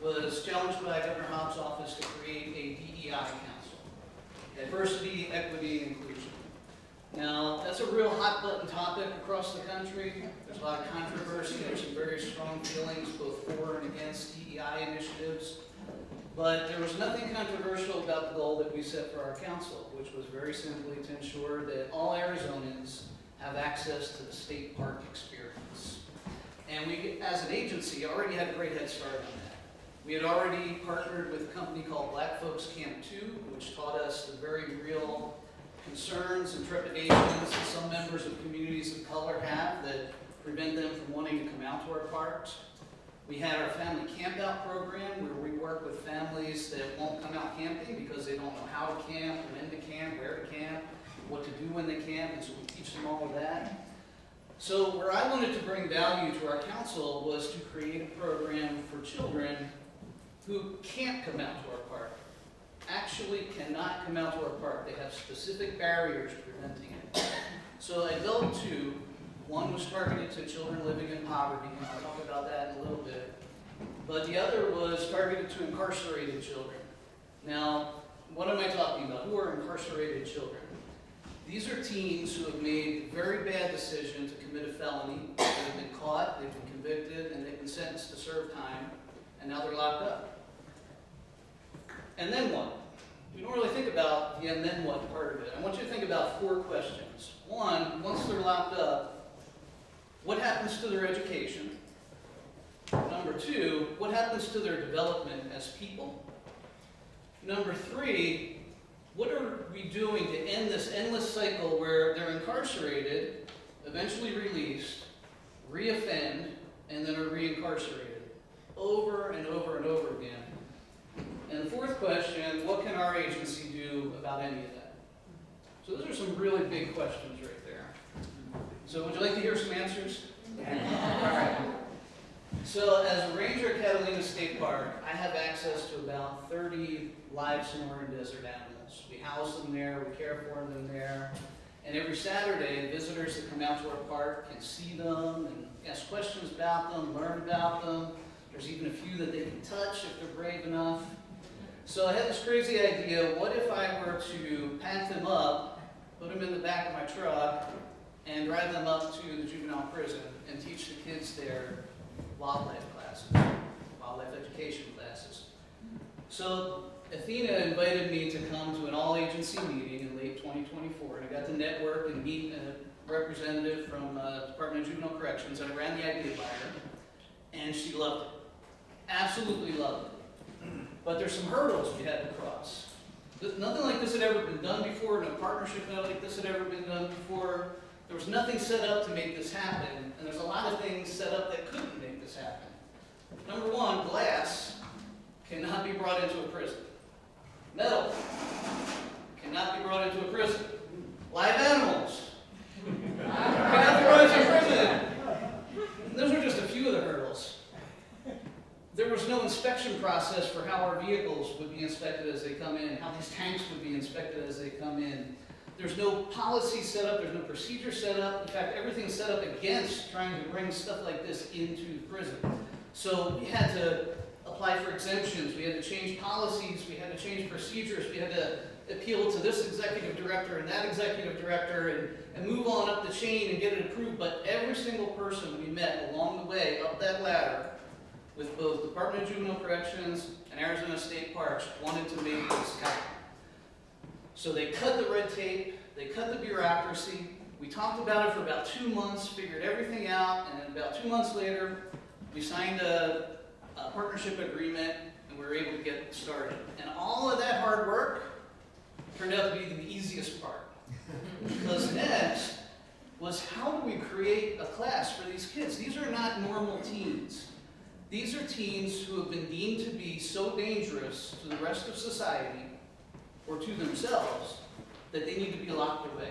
was challenged by Governor Hobbs' office to create a DEI council. Diversity, equity, and inclusion. Now, that's a a real hot button topic across the country. There's a lot of controversy. There's some very strong feelings both for and against DEI initiatives. But there was nothing controversial about the goal that we set for our council, which was very simply to ensure that all Arizonans have access to the state park experience. And we, as an agency, already had a great head start on that. We had already partnered with a company called Black Folks Camp 2, which taught us the very real concerns and trepidations that some members of communities of color have that prevent them from wanting to come out to our parks. We had our family camp out program where we work with families that won't come out camping because they don't know how to camp, when to camp, where to camp, what to do when they camp, and so we teach them all of that. So where I wanted to bring value to our council was to create a program for children who can't come out to our park, actually cannot come out to our park. They have specific barriers preventing it. So I developed two. One was targeted to children living in poverty, and I'll talk about that in a little bit. But the other was targeted to incarcerated children. Now, what am I talking about? Who are incarcerated children? These are teens who have made a very bad decision to commit a felony. They've been caught, they've been convicted, and they've been sentenced to serve time, and now they're locked up. And then what? We don't really think about the and then what part of it. I want you to think about 4 questions. One, once they're locked up, what happens to their education? Number 2, what happens to their development as people? Number 3, what are we doing to end this endless cycle where they're incarcerated, eventually released, reoffend, and then are reincarcerated over and over and over again? And the 4th question, what can our agency do about any of that? So those are some really big questions right there. So would you like to hear some answers? All right. So as a ranger at Catalina State Park, I have access to about 30 live Sonoran desert animals. We house them there, we care for them there, and every Saturday, visitors that come out to our park can see them and ask questions about them, learn about them. There's even a few that they can touch if they're brave enough. So I had this crazy idea, what if I were to pack them up, put them in the back of my truck, and drive them up to the juvenile prison and teach the kids there wildlife classes, wildlife education classes. So Athena invited me to come to an all-agency meeting in late 2024, and I got to network and meet a representative from Department of Juvenile Corrections, and I ran the idea by her, and she loved it. Absolutely loved it. But there's some hurdles we had to cross. Nothing like this had ever been done before, no partnership like this had ever been done before. There was nothing set up to make this happen, and there's a lot of things set up that couldn't make this happen. Number 1, glass cannot be brought into a prison. Metal cannot be brought into a prison. Live animals cannot be brought into a prison. And those are just a few of the hurdles. There was no inspection process for how our vehicles would be inspected as they come in, how these tanks would be inspected as they come in. There's no policy set up, there's no procedure set up. In fact, everything's set up against trying to bring stuff like this into prison. So we had to apply for exemptions, we had to change policies, we had to change procedures, we had to appeal to this executive director and that executive director and move on up the chain and get it approved. But every single person we met along the way up that ladder with both Department of Juvenile Corrections and Arizona State Parks wanted to make this happen. So they cut the red tape, they cut the bureaucracy. We talked about it for about 2 months, figured everything out, and then about 2 months later, we signed a partnership agreement, and we were able to get started. And all of that hard work turned out to be the easiest part. Because next was, how do we create a class for these kids? These are not normal teens. These are teens who have been deemed to be so dangerous to the rest of society or to themselves that they need to be locked away.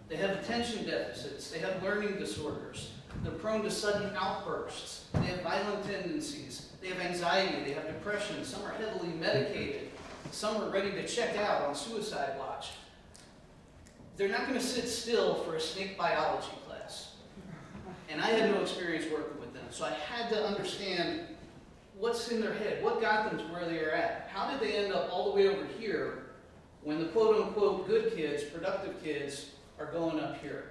They have attention deficits, they have learning disorders, they're prone to sudden outbursts, they have violent tendencies, they have anxiety, they have depression, some are heavily medicated, some are ready to check out on suicide watch. They're not going to sit still for a snake biology class. And I had no experience working with them, so I had to understand what's in their head, what got them to where they are at. How did they end up all the way over here when the quote-unquote good kids, productive kids, are going up here?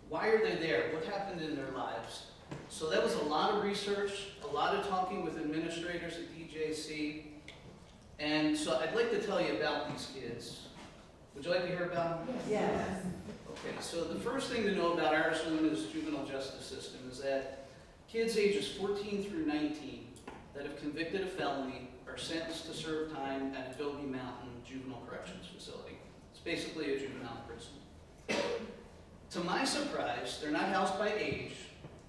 Why are they there? What happened in their lives? So that was a lot of research, a lot of talking with administrators at DJC. And so I'd like to tell you about these kids. Would you like to hear about them? Yes. Okay, so the first thing to know about Arizona's juvenile justice system is that kids ages 14 through 19 that have convicted a felony are sentenced to serve time at Adobe Mountain Juvenile Corrections Facility. It's basically a juvenile prison. To my surprise, they're not housed by age,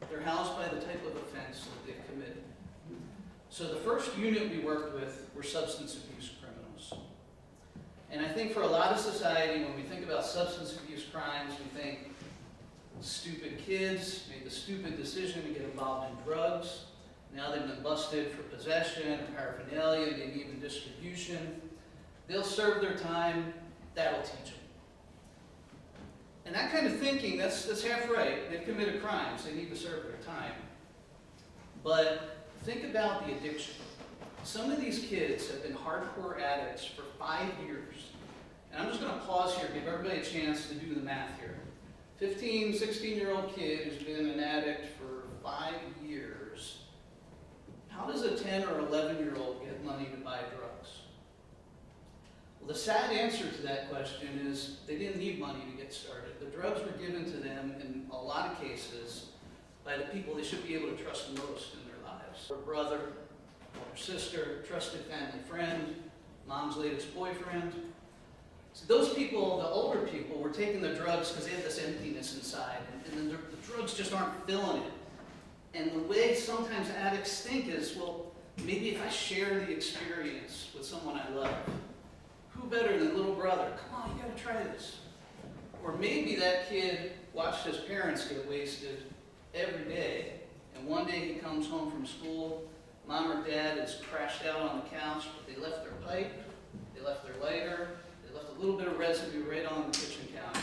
they're housed by the type of offense that they've committed. So the first unit we worked with were substance abuse criminals. And I think for a lot of society, when we think about substance abuse crimes, we think stupid kids made the stupid decision to get involved in drugs. Now they've been busted for possession, paraphernalia, maybe even distribution. They'll serve their time, that'll teach them. And that kind of thinking, that's half right. They've committed crimes, they need to serve their time. But think about the addiction. Some of these kids have been hardcore addicts for 5 years. And I'm just going to pause here, give everybody a chance to do the math here. 15, 16-year-old kid who's been an addict for 5 years. How does a 10 or 11-year-old get money to buy drugs? Well, the sad answer to that question is they didn't need money to get started. The drugs were given to them in a lot of cases by the people they should be able to trust most in their lives. Their brother, older sister, trusted family friend, mom's latest boyfriend. So those people, the older people, were taking the drugs because they had this emptiness inside, and then the drugs just aren't filling it. And the way sometimes addicts think is, well, maybe if I share the experience with someone I love, who better than little brother? Come on, you gotta try this. Or maybe that kid watched his parents get wasted every day, and one day he comes home from school, mom or dad is crashed out on the couch, but they left their pipe, they left their lighter, they left a little bit of residue right on the kitchen counter.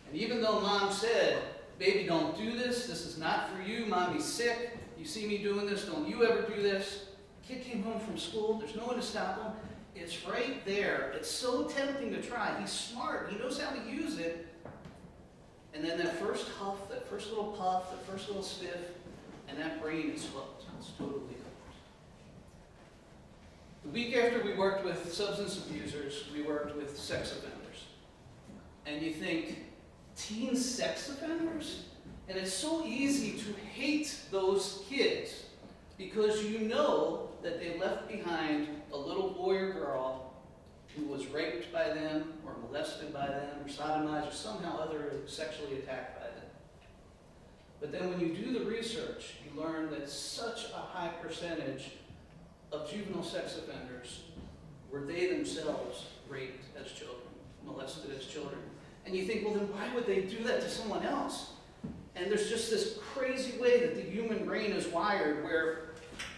And even though mom said, baby, don't do this is not for you, mommy's sick, you see me doing this, don't you ever do this. The kid came home from school, there's no one to stop him. It's right there. It's so tempting to try. He's smart. He knows how to use it. And then that first huff, that first little puff, that first little sniff, and that brain is hooked. It's totally hooked. The week after we worked with substance abusers, we worked with sex offenders. And you think, teen sex offenders? And it's so easy to hate those kids because you know that they left behind a little boy or girl who was raped by them or molested by them or sodomized or somehow other sexually attacked by them. But then when you do the research, you learn that such a high percentage of juvenile sex offenders were they themselves raped as children, molested as children. And you think, well, then why would they do that to someone else? And there's just this crazy way that the human brain is wired where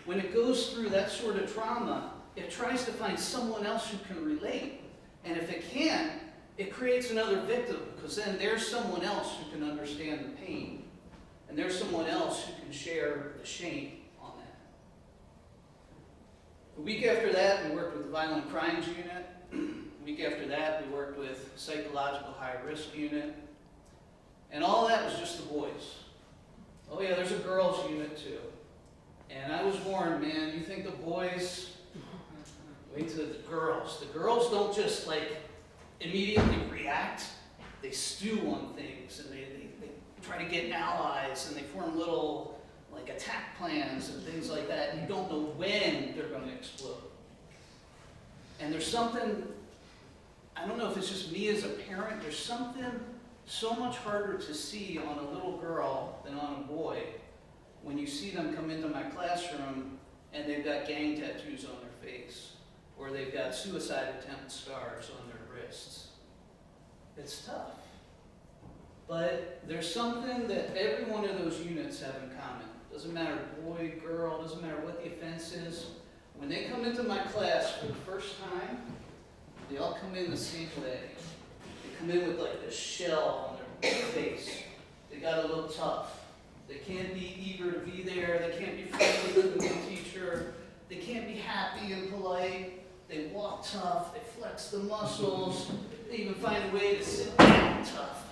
when it goes through that sort of trauma, it tries to find someone else who can relate. And if it can't, it creates another victim, because then there's someone else who can understand the pain. And there's someone else who can share the shame on that. The week after that, we worked with the Violent Crimes Unit. The week after that, we worked with Psychological High Risk Unit. And all that was just the boys. Oh yeah, there's a girls unit too. And I was warned, man, you think the boys, wait till the girls. The girls don't just like immediately react. They stew on things and they try to get allies and they form little like attack plans and things like that. And you don't know when they're going to explode. And there's something, I don't know if it's just me as a parent, there's something so much harder to see on a little girl than on a boy when you see them come into my classroom and they've got gang tattoos on their face or they've got suicide attempt scars on their wrists. It's tough. But there's something that every one of those units have in common. Doesn't matter boy, girl, doesn't matter what the offense is. When they come into my class for the first time, they all come in the same way. They come in with like this shell on their face. They gotta look tough. They can't be eager to be there. They can't be friendly with the new teacher. They can't be happy and polite. They walk tough. They flex the muscles. They even find a way to sit down tough.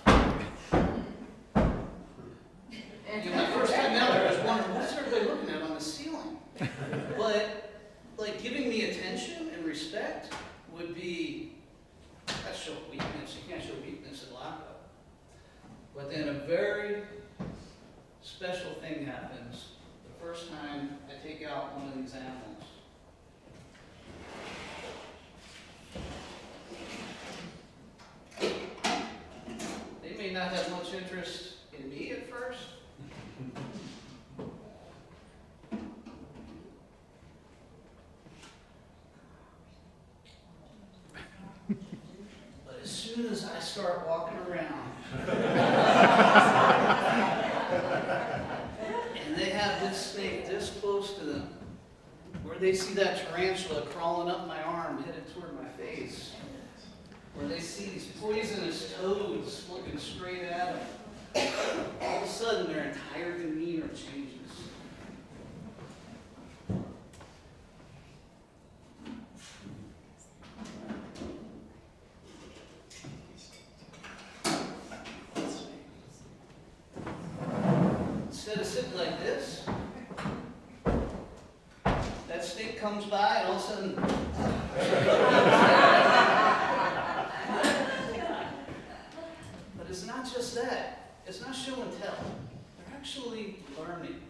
giving me attention and respect would be, that's show weakness. You can't show weakness in lockup. But then a very special thing happens the first time I take out one of these animals. They may not have much interest in me at first. But as soon as I start walking around, and they have this snake this close to them, where they see that tarantula crawling up my arm headed toward my face, where they see these poisonous toads looking straight at them, all of a sudden their entire demeanor changes. Instead of sitting like this, that snake comes by and all of a sudden, but it's not just that. It's not show and tell. They're actually learning.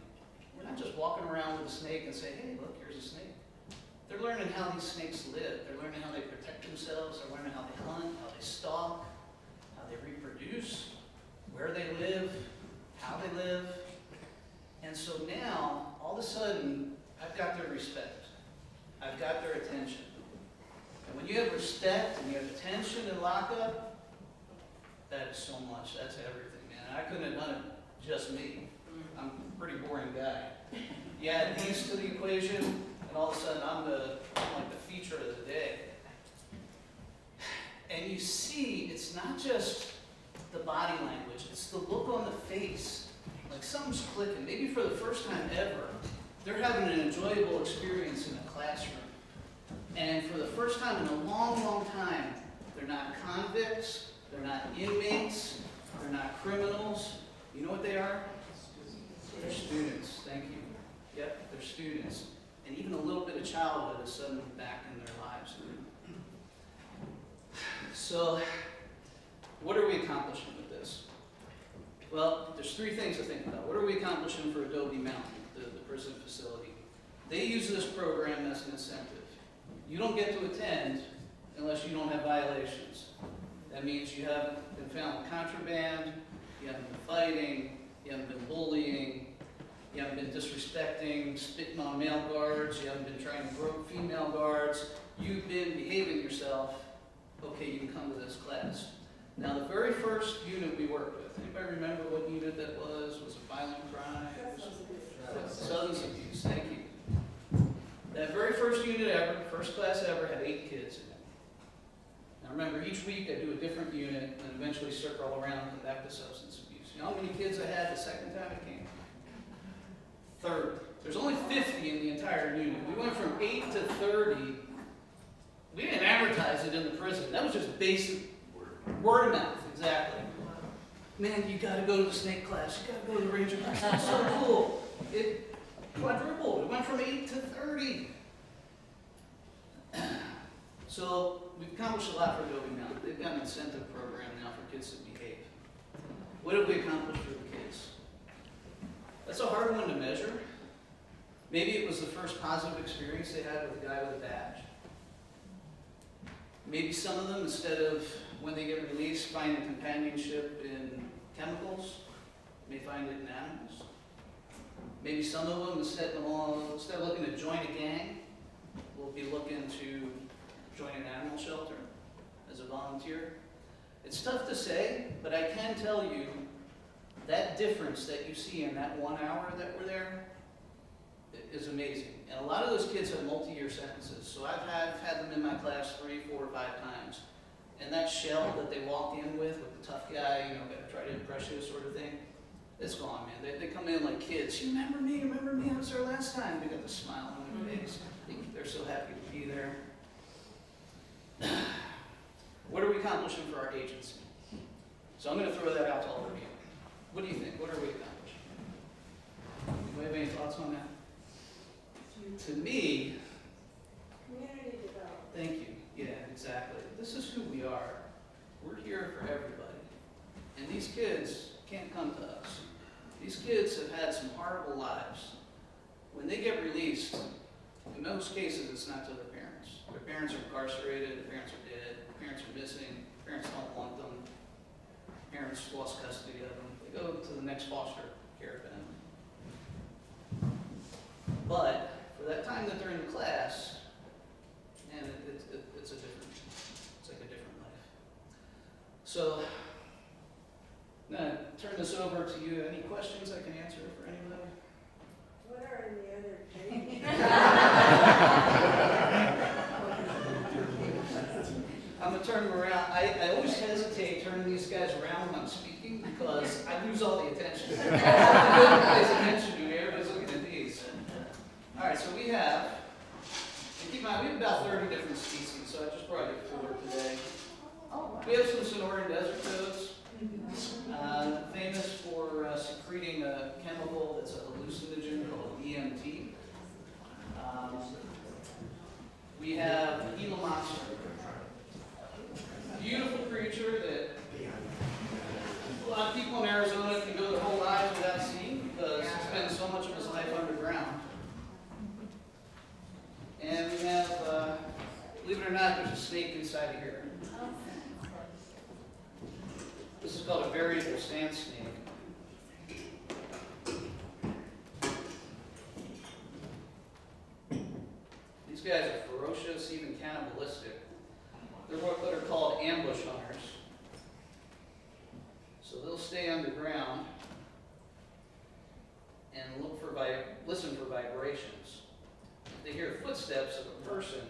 We're not just walking around with a snake and say, hey, look, here's a snake. They're learning how these snakes live. They're learning how they protect themselves. They're learning how they hunt, how they stalk, how they reproduce, where they live, how they live. And so now, all of a sudden, I've got their respect. I've got their attention. And when you have respect and you have attention in lockup, that is so much. That's everything, man. I couldn't have done it just me. I'm a pretty boring guy. You add these to the equation, and all of a sudden I'm like the feature of the day. And you see, it's not just the body language, it's the look on the face. Like something's clicking. Maybe for the first time ever, they're having an enjoyable experience in a classroom. And for the first time in a long, long time, they're not convicts, they're not inmates, they're not criminals. You know what they are? They're students. Thank you. Yep, they're students. And even a little bit of childhood is suddenly back in their lives. So, what are we accomplishing with this? Well, there's three things to think about. What are we accomplishing for Adobe Mountain, the prison facility? They use this program as an incentive. You don't get to attend unless you don't have violations. That means you haven't been found with contraband, you haven't been fighting, you haven't been bullying, you haven't been disrespecting, spitting on male guards, you haven't been trying to grope female guards, you've been behaving yourself, okay, you can come to this class. Now, the very first unit we worked with, anybody remember what unit that was? Was it violent crime? Substance abuse, thank you. That very first unit ever, first class ever, had 8 kids in it. Now remember, each week I do a different unit and eventually circle around and come back to substance abuse. You know how many kids I had the second time I came? 30. There's only 50 in the entire unit. We went from 8 to 30. We didn't advertise it in the prison. That was just basic word of mouth, exactly. Man, you gotta go to the snake class. You gotta go to the ranger class. It's so cool. It quadrupled. It went from 8 to 30. So we've accomplished a lot for Adobe Mountain. They've got an incentive program now for kids to behave. What have we accomplished for the kids? That's a hard one to measure. Maybe it was the first positive experience they had with a guy with a badge. Maybe some of them, instead of when they get released, find a companionship in chemicals, may find it in animals. Maybe some of them, instead of looking to join a gang, will be looking to join an animal shelter as a volunteer. It's tough to say, but I can tell you that difference that you see in that 1 hour that we're there is amazing. And a lot of those kids have multi-year sentences. So I've had them in my class 3, 4, 5 times. And that shell that they walk in with the tough guy, gotta try to impress you sort of thing, it's gone, man. They come in like kids. You remember me? I was there last time. They got the smile on their face. They're so happy to be there. What are we accomplishing for our agency? So I'm going to throw that out to all of you. What do you think? What are we accomplishing? Do you have any thoughts on that? To me, Community development. Thank you. Yeah, exactly. This is who we are. We're here for everybody. And these kids can't come to us. These kids have had some horrible lives. When they get released, in most cases, it's not to their parents. Their parents are incarcerated, their parents are dead, their parents are missing, parents don't want them, parents lost custody of them. They go to the next foster care family. But for that time that they're in class, man, it's like a different life. So, I'm gonna turn this over to you. Any questions I can answer for anybody? What are in the other pages? I'm gonna turn them around. I always hesitate turning these guys around when I'm speaking because I lose all the attention. Everybody's attention to me. Everybody's looking at these. All right, so we have, and keep in mind, we have about 30 different species, so I just brought you 4 today. We have some Sonoran desert toads, famous for secreting a chemical that's a hallucinogen called DMT. We have the Gila monster, beautiful creature that a lot of people in Arizona can go their whole lives without seeing because he spends so much of his life underground. And we have, believe it or not, there's a snake inside of here. This is called a variable sand snake. These guys are ferocious, even cannibalistic. They're what are called ambush hunters. So they'll stay underground and look for listen for vibrations. If they hear footsteps of a person,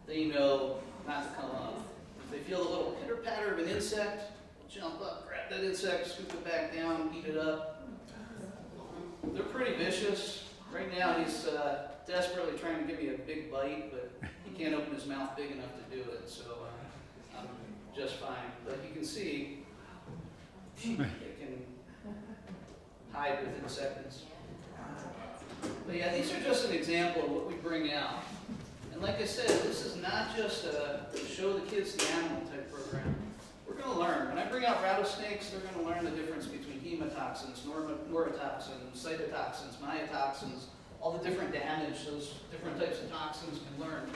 they know not to come up. If they feel a little pitter-patter of an insect, they'll jump up, grab that insect, scoop it back down, eat it up. They're pretty vicious. Right now he's desperately trying to give me a big bite, but he can't open his mouth big enough to do it, so I'm just fine. But you can see they can hide within seconds. But yeah, these are just an example of what we bring out. And like I said, this is not just a show the kids the animal type program. We're going to learn. When I bring out rattlesnakes, they're going to learn the difference between hemotoxins, neurotoxins, cytotoxins, myotoxins, all the different damage those different types of toxins can learn.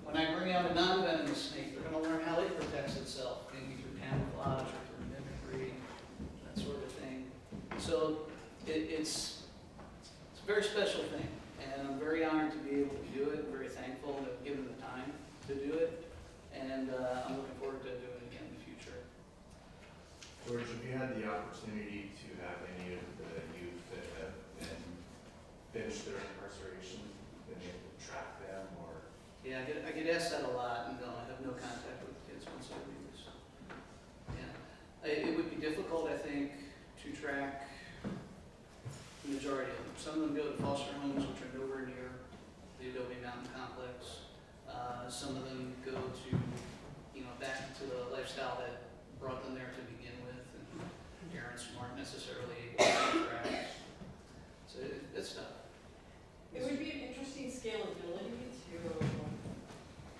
When I bring out a non-venomous snake, they're going to learn how it protects itself, maybe through camouflage or through mimicry, that sort of thing. So it's a very special thing, and I'm very honored to be able to do it. I'm very thankful to have given the time to do it, and I'm looking forward to doing it again in the future. George, have you had the opportunity to have any of the youth that have been finished their incarceration, been able to track them, or? Yeah, I get asked that a lot, and no, I have no contact with the kids once I leave. So, yeah, it would be difficult, I think, to track the majority of them. Some of them go to foster homes, which are nowhere near the Adobe Mountain Complex. Some of them go to, back to the lifestyle that brought them there to begin with, and parents aren't necessarily able to interact. So it's tough. It would be an interesting scalability to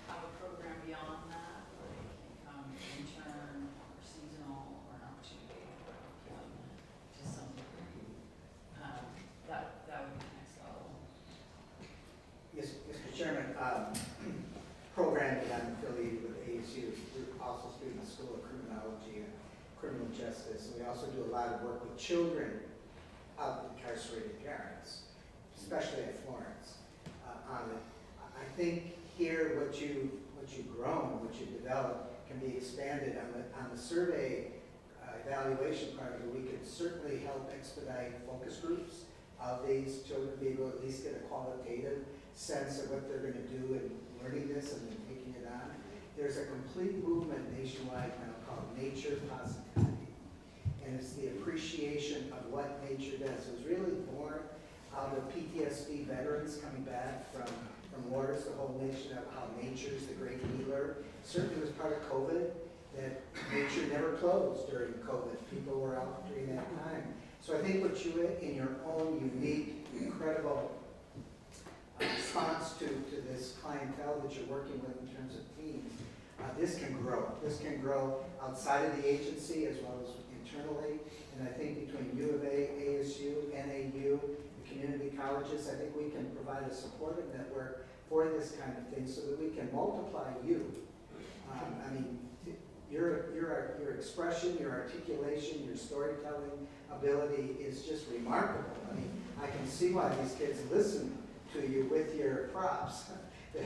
have a program beyond that, like intern or seasonal or an opportunity to some degree. That would be the next level. Yes, Mr. Chairman, program that I'm affiliated with ASU is also Student School of Criminology and Criminal Justice. We also do a lot of work with children of incarcerated parents, especially at Florence. On it, I think here what you've grown, what you've developed, can be expanded on the survey evaluation part of it. We could certainly help expedite focus groups of these children, be able to at least get a qualitative sense of what they're going to do in learning this and then taking it on. There's a complete movement nationwide now called Nature Positivity, and it's the appreciation of what nature does. It was really born out of PTSD veterans coming back from wars, the whole nation of how nature is the great healer. Certainly was part of COVID, that nature never closed during COVID. People were out during that time. So I think what you, in your own unique, incredible response to this clientele that you're working with in terms of teams. This can grow. This can grow outside of the agency as well as internally. And I think between U of A, ASU, NAU, the community colleges, I think we can provide a supportive network for this kind of thing so that we can multiply you. I mean, your expression, your articulation, your storytelling ability is just remarkable. I mean, I can see why these kids listen to you with your props that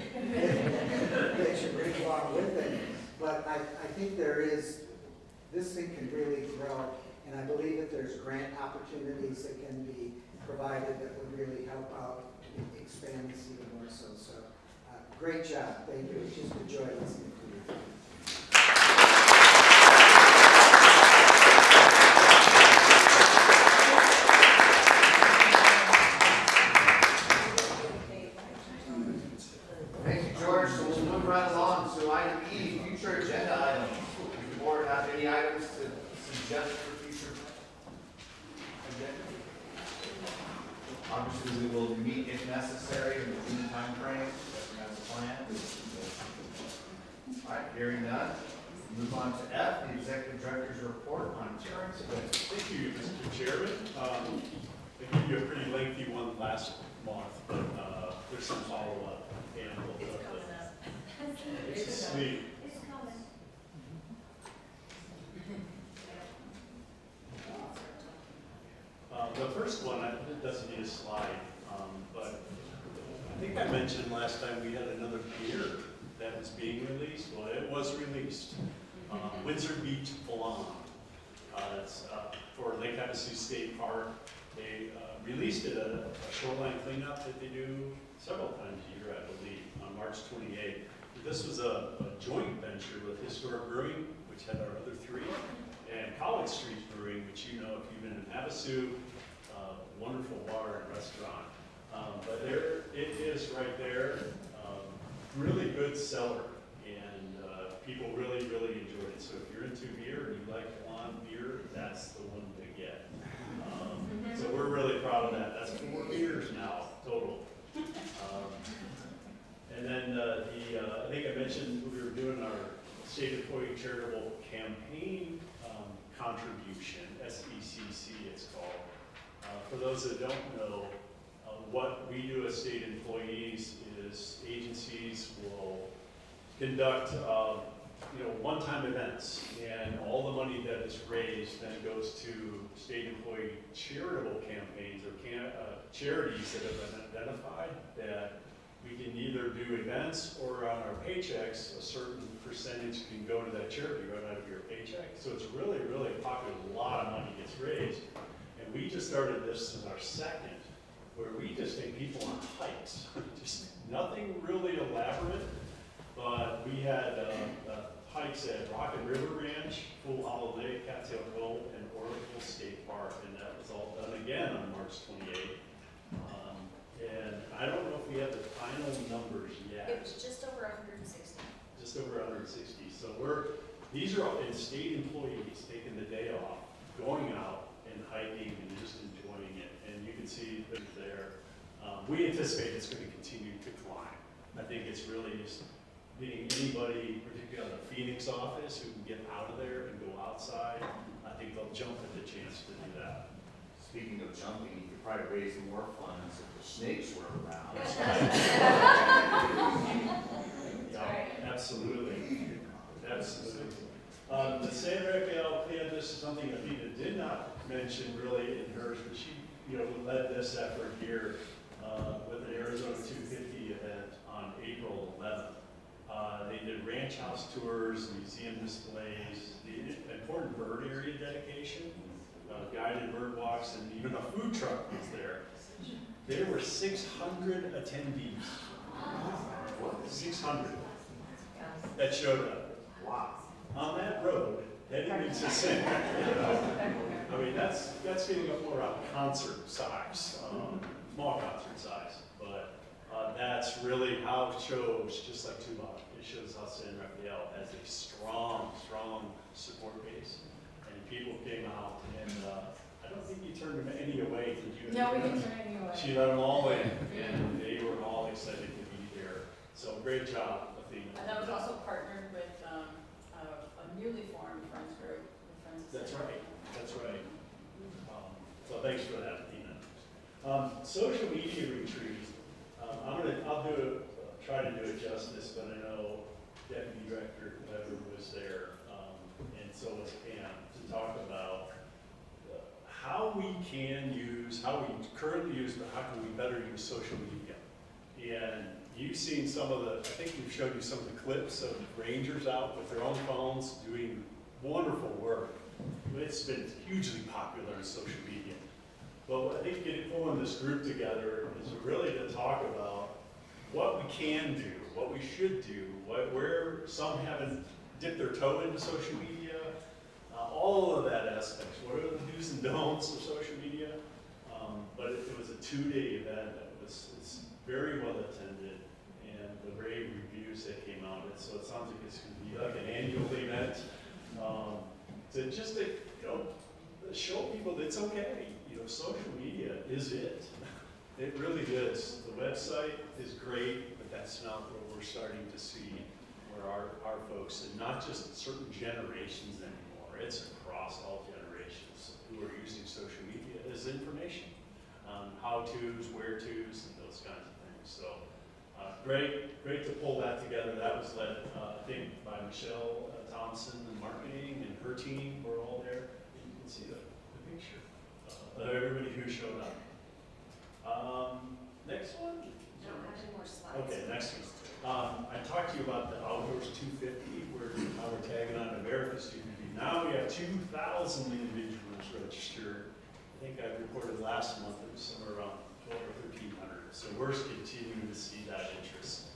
you bring along with them. But I think this thing can really grow, and I believe that there's grant opportunities that can be provided that would really help out to expand this even more so. So, great job. Thank you. It's just a joy listening to you. Thank you, George. So we'll move right along to item E, future agenda items. Does the board have any items to suggest for future agenda? Obviously, we will meet if necessary in the June timeframe, as planned. All right, hearing none. Move on to F, the executive director's report on insurance events. Thank you, Mr. Chairman. I gave you a pretty lengthy one last month, but there's some follow-up. And It's coming up. it's asleep. It's coming. The first one, it doesn't need a slide, but I think I mentioned last time we had another beer that was being released. Well, it was released. Windsor Beach Blonde. It's for Lake Havasu State Park. They released it at a shoreline cleanup that they do several times a year, I believe, on March 28th. This was a joint venture with Historic Brewing, which had our other three, and College Street Brewing, which you know if you've been in Havasu, wonderful bar and restaurant. But there it is right there. Really good seller, and people really, really enjoy it. So if you're into beer and you like blonde beer, that's the one to get. So we're really proud of that. That's 4 beers now, total. And then I think I mentioned we were doing our State Employee Charitable Campaign Contribution, SECC it's called. For those that don't know, what we do as state employees is agencies will conduct one-time events, and all the money that is raised then goes to state employee charitable campaigns or charities that have been identified that we can either do events or on our paychecks, a certain percentage can go to that charity right out of your paycheck. So it's really, really popular. A lot of money gets raised. And we just started this in our second, where we just take people on hikes. Just nothing really elaborate, but we had hikes at Rocket River Ranch, Full Hollow Lake, Cattail Cove, and Oracle State Park, and that was all done again on March 28th. And I don't know if we have the final numbers yet. It was just over 160. Just over 160. So these are all state employees taking the day off, going out and hiking and just enjoying it. And you can see things there. We anticipate it's going to continue to climb. I think it's really just getting anybody, particularly on the Phoenix office, who can get out of there and go outside. I think they'll jump at the chance to do that. Speaking of jumping, you could probably raise more funds if the snakes were around. Yeah, absolutely. Absolutely. The San Rafael plan, this is something that Vita did not mention really in hers, but she led this effort here with the Arizona 250 event on April 11th. They did ranch house tours, museum displays, the important bird area dedication, guided bird walks, and even a food truck was there. There were 600 attendees. 600 that showed up. Wow. On that road, heading into San Rafael. I mean, that's getting up more around concert size, small concert size. But that's really how it shows, just like Tubac, it shows how San Rafael has a strong, strong support base. And people came out, and I don't think you turned any away, did you? No, we didn't turn any away. She let them all in, and they were all excited to be there. So great job, Athena. And that was also partnered with a newly formed Friends group, the Friends of That's City. right, that's right. So thanks for that, Athena. Social media retreat, I'll try to do it justice, but I know Deputy Director Weber was there, and so was Pam, to talk about how we currently use, but how can we better use social media. And you've seen I think we've showed you some of the clips of rangers out with their own phones doing wonderful work. It's been hugely popular on social media. But I think pulling this group together is really to talk about what we can do, what we should do, where some haven't dipped their toe into social media, all of that aspects. What are the do's and don'ts of social media? But it was a 2-day event. It's very well attended, and the rave reviews that came out. So it sounds like it's going to be like an annual event to show people that it's okay. Social media is it. It really is. The website is great, but that's not what we're starting to see where our folks, and not just certain generations anymore, it's across all generations who are using social media as information, how-tos, where-tos, and those kinds of things. So great to pull that together. That was led, I think, by Michelle Thompson in marketing, and her team were all there. You can see the picture of everybody who showed up. Next one? No, I have any more slides. Okay, next one. I talked to you about the Outdoors 250, where we're tagging on America's 250. Now we have 2,000 individuals registered. I think I reported last month it was somewhere around 12 or 1,300. So we're continuing to see that interest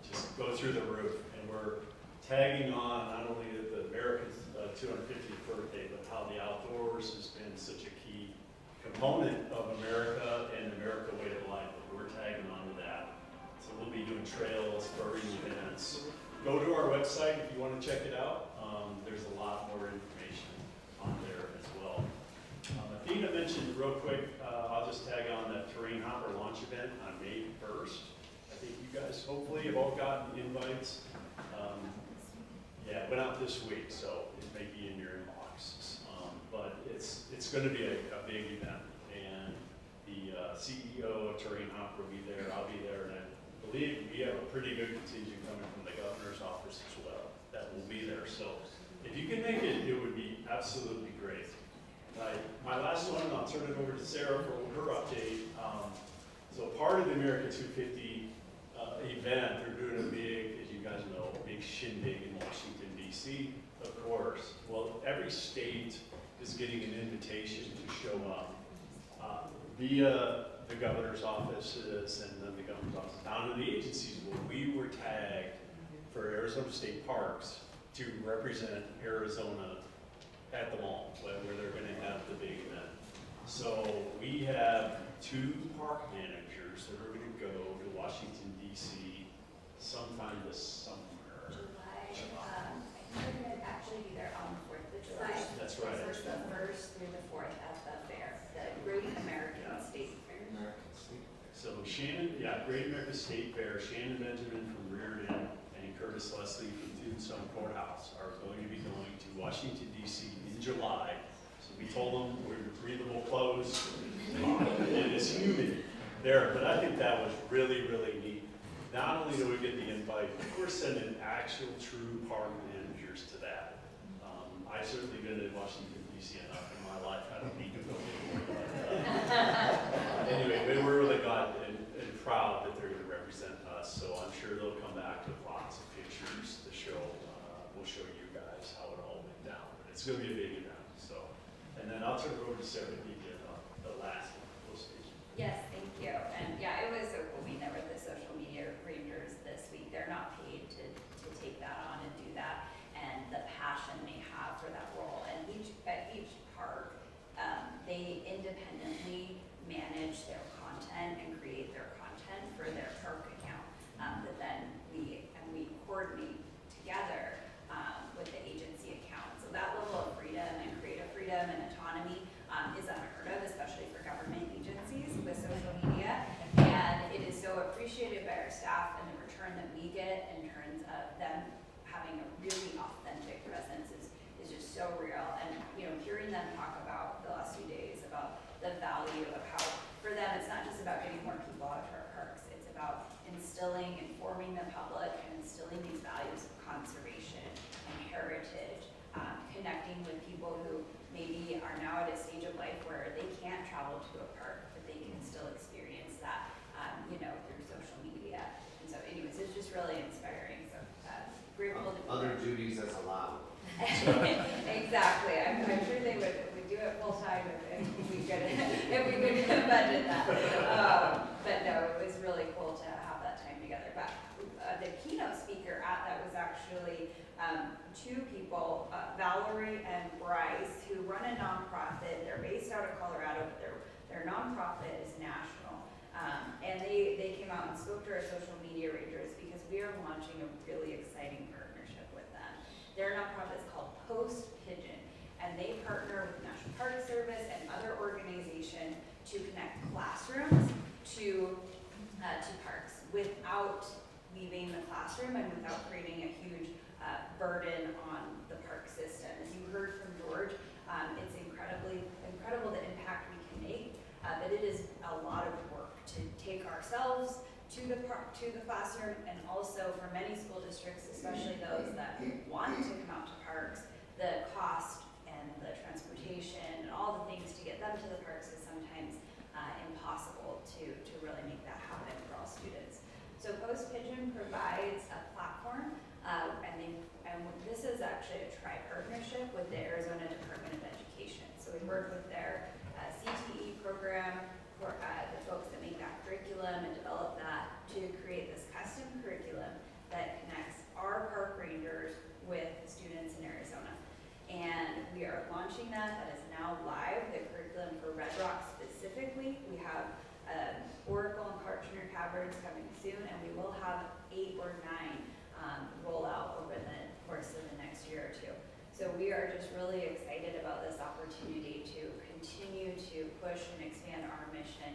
just go through the roof. And we're tagging on not only the America's 250th birthday, but how the outdoors has been such a key component of America and America Way of Life. We're tagging on to that. So we'll be doing trails, birding events. Go to our website if you want to check it out. There's a lot more information on there as well. Athena mentioned real quick, I'll just tag on that Terrain Hopper launch event on May 1st. I think you guys hopefully have all gotten invites. Yeah, it went out this week, so it may be in your inbox. But it's going to be a big event, and the CEO of Terrain Hopper will be there. I'll be there, and I believe we have a pretty good contingent coming from the governor's office as well that will be there. So if you can make it, it would be absolutely great. My last one, I'll turn it over to Sarah for her update. So part of the America 250 event, they're doing a big, as you guys know, a big shindig in Washington, D.C., of course. Well, every state is getting an invitation to show up via the governor's offices and then the governor's office down in the agencies where we were tagged for Arizona State Parks to represent Arizona at the mall where they're going to have the big event. So we have 2 park managers that are going to go to Washington, D.C. sometime this summer. July, I think we're gonna actually be there on the 4th of July. That's right. It's the 1st through the 4th at the fair, the Great American State Fair. So Great American State Fair, Shannon Benjamin from Reardon and Curtis Leslie from Tombstone Courthouse are going to be going to Washington, D.C. in July. So we told them we're breathable clothes. It is humid there, but I think that was really, really neat. Not only do we get the invite, but we're sending actual true park managers to that. I've certainly been to Washington, D.C. enough in my life. I don't need to go anymore. Anyway, we were really glad and proud that they're going to represent us. So I'm sure they'll come back with lots of pictures to show. We'll show you guys how it all went down. But it's going to be a big event. So, and then I'll turn it over to Sarah to give the last postage. Yes, thank you. And yeah, it was, we met with the social media rangers this week. They're not paid to take that on and do that. And the passion they have for that role. And at each park, they independently manage their content and create their content for their park account. That then we coordinate together with the agency account. So that level of freedom and creative freedom and autonomy is unheard of, especially for government people who maybe are now at a stage of life where they can't travel to a park, but they can still experience that, through social media. And so anyways, it's just really inspiring, so grateful to be Other there. duties as allowed. Exactly, I'm sure they would do it full time if we could, budget that. But no, it was really cool to have that time together. But the keynote speaker at that was actually two people, Valerie and Bryce, who run a nonprofit. They're based out of Colorado, but their nonprofit is national. And they came out and spoke to our social media rangers because we are launching a really exciting partnership with them. Their nonprofit is called Post Pigeon, and they partner with the National Park Service and other organizations to connect classrooms to parks without leaving the classroom and without creating a huge burden on the park system. As you heard from George, it's incredible the impact we can make, but it is a lot of work to take ourselves to the classroom, and also for many school districts, especially those that want to come out to parks, the cost and the transportation and all the things to get them to the parks is sometimes impossible to really make that happen for all students. So Post Pigeon provides a platform, and this is actually a tri-partnership with the Arizona Department of Education. So we work with their CTE program, for the folks that make that curriculum and develop that to create this custom curriculum that connects our park rangers with students in Arizona. And we are launching that. That is now live, the curriculum for Red Rock specifically. We have Oracle and Clark Junior Caverns coming soon, and we will have 8 or 9 roll out over the course of the next year or two. So we are just really excited about this opportunity to continue to push and expand our mission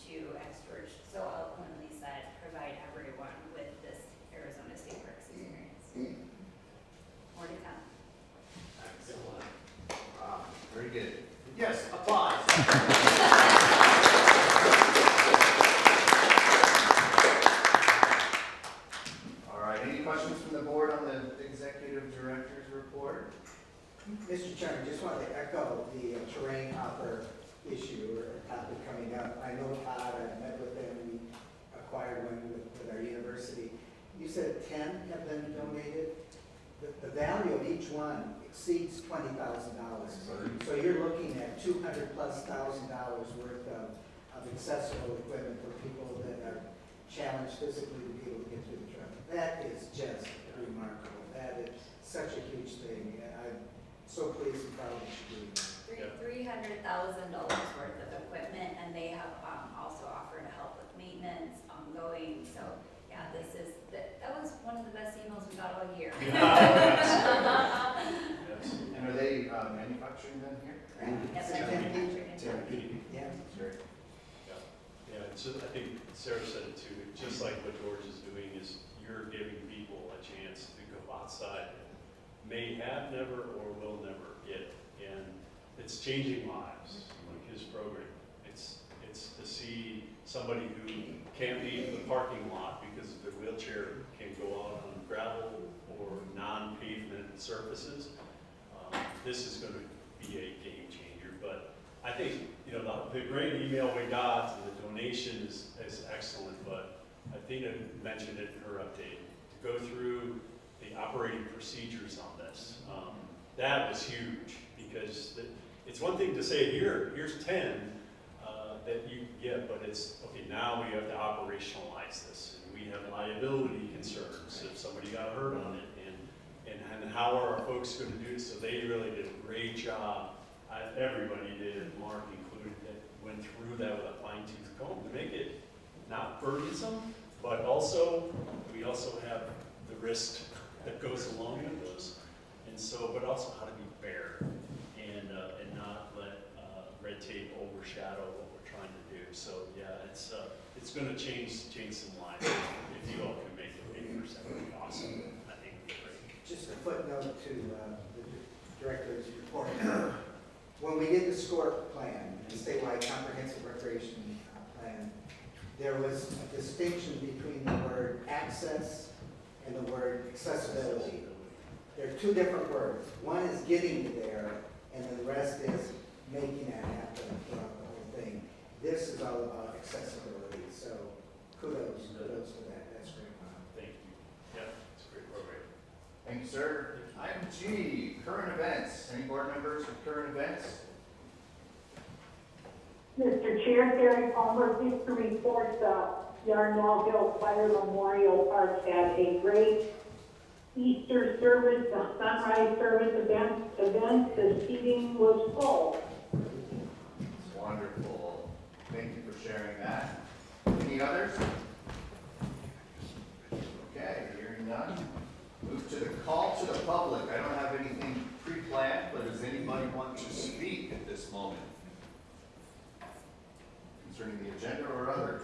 to, as George so eloquently said, provide everyone with this Arizona State Parks experience. More to come. Excellent. Wow, very good. Yes, applause. All right, any questions from the board on the executive director's report? Mr. Chairman, just wanted to echo the terrain hopper issue or topic coming up. I know Todd, I met with them, we acquired one with our university. You said 10 have been donated. The value of each one exceeds $20,000. So you're looking at $200,000+ worth of accessible equipment for people that are challenged physically to be able to get through the truck. That is just remarkable. That is such a huge thing, and I'm so pleased and proud that you're doing that. $300,000 worth of equipment, and they have also offered to help with maintenance ongoing. So yeah, that was one of the best emails we got all year. And are they manufacturing them here? Yes, they're manufactured in Tempe. Yeah. Sure. Yeah, and so I think Sarah said it too, just like what George is doing is you're giving people a chance to go outside and may have never or will never get it. And it's changing lives, like his program. It's to see somebody who can't be in the parking lot because their wheelchair can't go out on gravel or non-pavement surfaces. This is going to be a game changer. But I think, the great email we got and the donation is excellent, but I think I mentioned it in her update, to go through the operating procedures on this. That was huge, because it's one thing to say, here's 10 that you get, but it's, okay, now we have to operationalize this, and we have liability concerns if somebody got hurt on it, and how are our folks going to do it? So they really did a great job. Everybody did, Mark included, that went through that with a fine-tooth comb to make it not burdensome, but also, we also have the risk that goes along with those. And so, but also how to be fair and not let red tape overshadow what we're trying to do. So yeah, it's going to change some lives. If you all can make it 80%, that would be awesome. I think it'd be great. Just a footnote to the director's report. When we did the SCORP plan, the statewide comprehensive recreation plan, there was a distinction between the word access and the word accessibility. They're two different words. One is getting there, and then the rest is making that happen throughout the whole thing. This is all about accessibility, so kudos for that, that's great. Thank you. Yeah, it's a great program. Thank you, sir. Item G, current events. Any board members with current events? Mr. Chair, Gary Palmer, just to report, Yarnell Hill Fire Memorial Park had a great Easter service, a sunrise service event. The seating was full. It's wonderful. Thank you for sharing that. Any others? Okay, hearing none. Move to the call to the public. I don't have anything pre-planned, but does anybody want to speak at this moment? Concerning the agenda or others?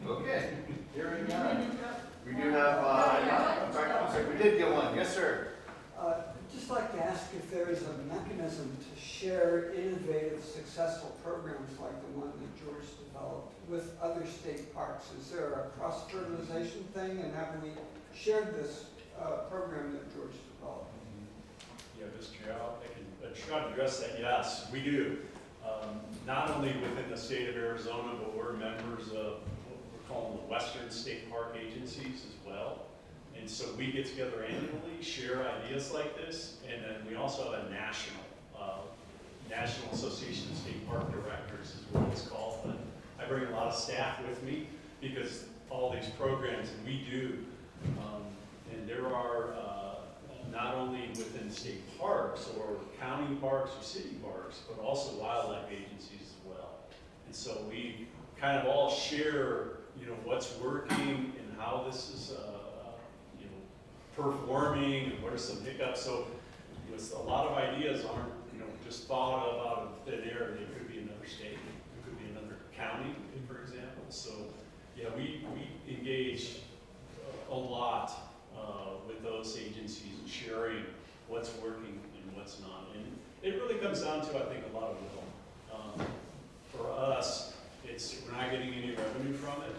Okay, hearing none. We do have, I'm sorry, we did get one. Yes, sir. Just like to ask if there is a mechanism to share innovative, successful programs like the one that George developed with other state parks. Is there a cross-fertilization thing, and have we shared this program that George developed? Yeah, Mr. Chair, I can try to address that. Yes, we do. Not only within the state of Arizona, but we're members of what we're calling the Western State Park Agencies as well. And so we get together annually, share ideas like this, and then we also have a National Association of State Park Directors is what it's called. But I bring a lot of staff with me because all these programs that we do, and there are not only within state parks or county parks or city parks, but also wildlife agencies as well. And so we kind of all share, what's working and how this is, performing and what are some hiccups. So a lot of ideas aren't, just thought of out of thin air. They could be another state, it could be another county, for example. So yeah, we engage a lot with those agencies and sharing what's working and what's not. And it really comes down to, I think, a lot of will. For us, we're not getting any revenue from it.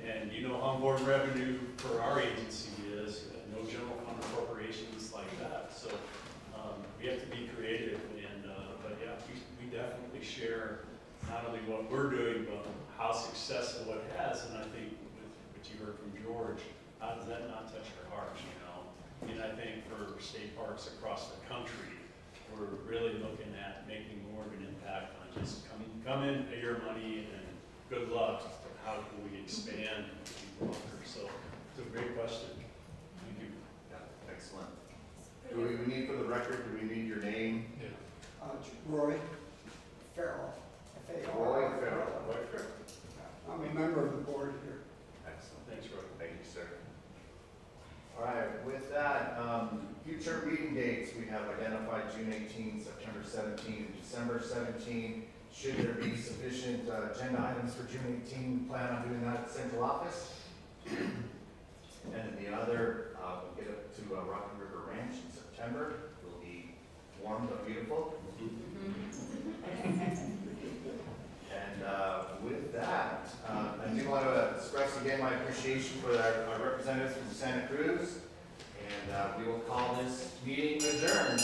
And how important revenue for our agency is, no general fund appropriations like that. So we have to be creative, but yeah, we definitely share not only what we're doing, but how successful it has. And I think with what you heard from George, how does that not touch our hearts, And I think for state parks across the country, we're really looking at making more of an impact on just come in, pay your money, and good luck. How can we expand longer? So it's a great question. Thank you. Yeah, excellent. Do we need, for the record, do we need your name? Yeah. Roy Farrell. Roy Farrell. I'm a member of the board here. Excellent. Thanks, Roy. Thank you, sir. All right, with that, future meeting dates, we have identified June 18, September 17, and December 17. Should there be sufficient agenda items for June 18, we plan on doing that at central office. And then the other, we'll get up to Rocky River Ranch in September. It will be warm but beautiful. And with that, I do want to express again my appreciation for our representatives from Santa Cruz. And we will call this meeting adjourned.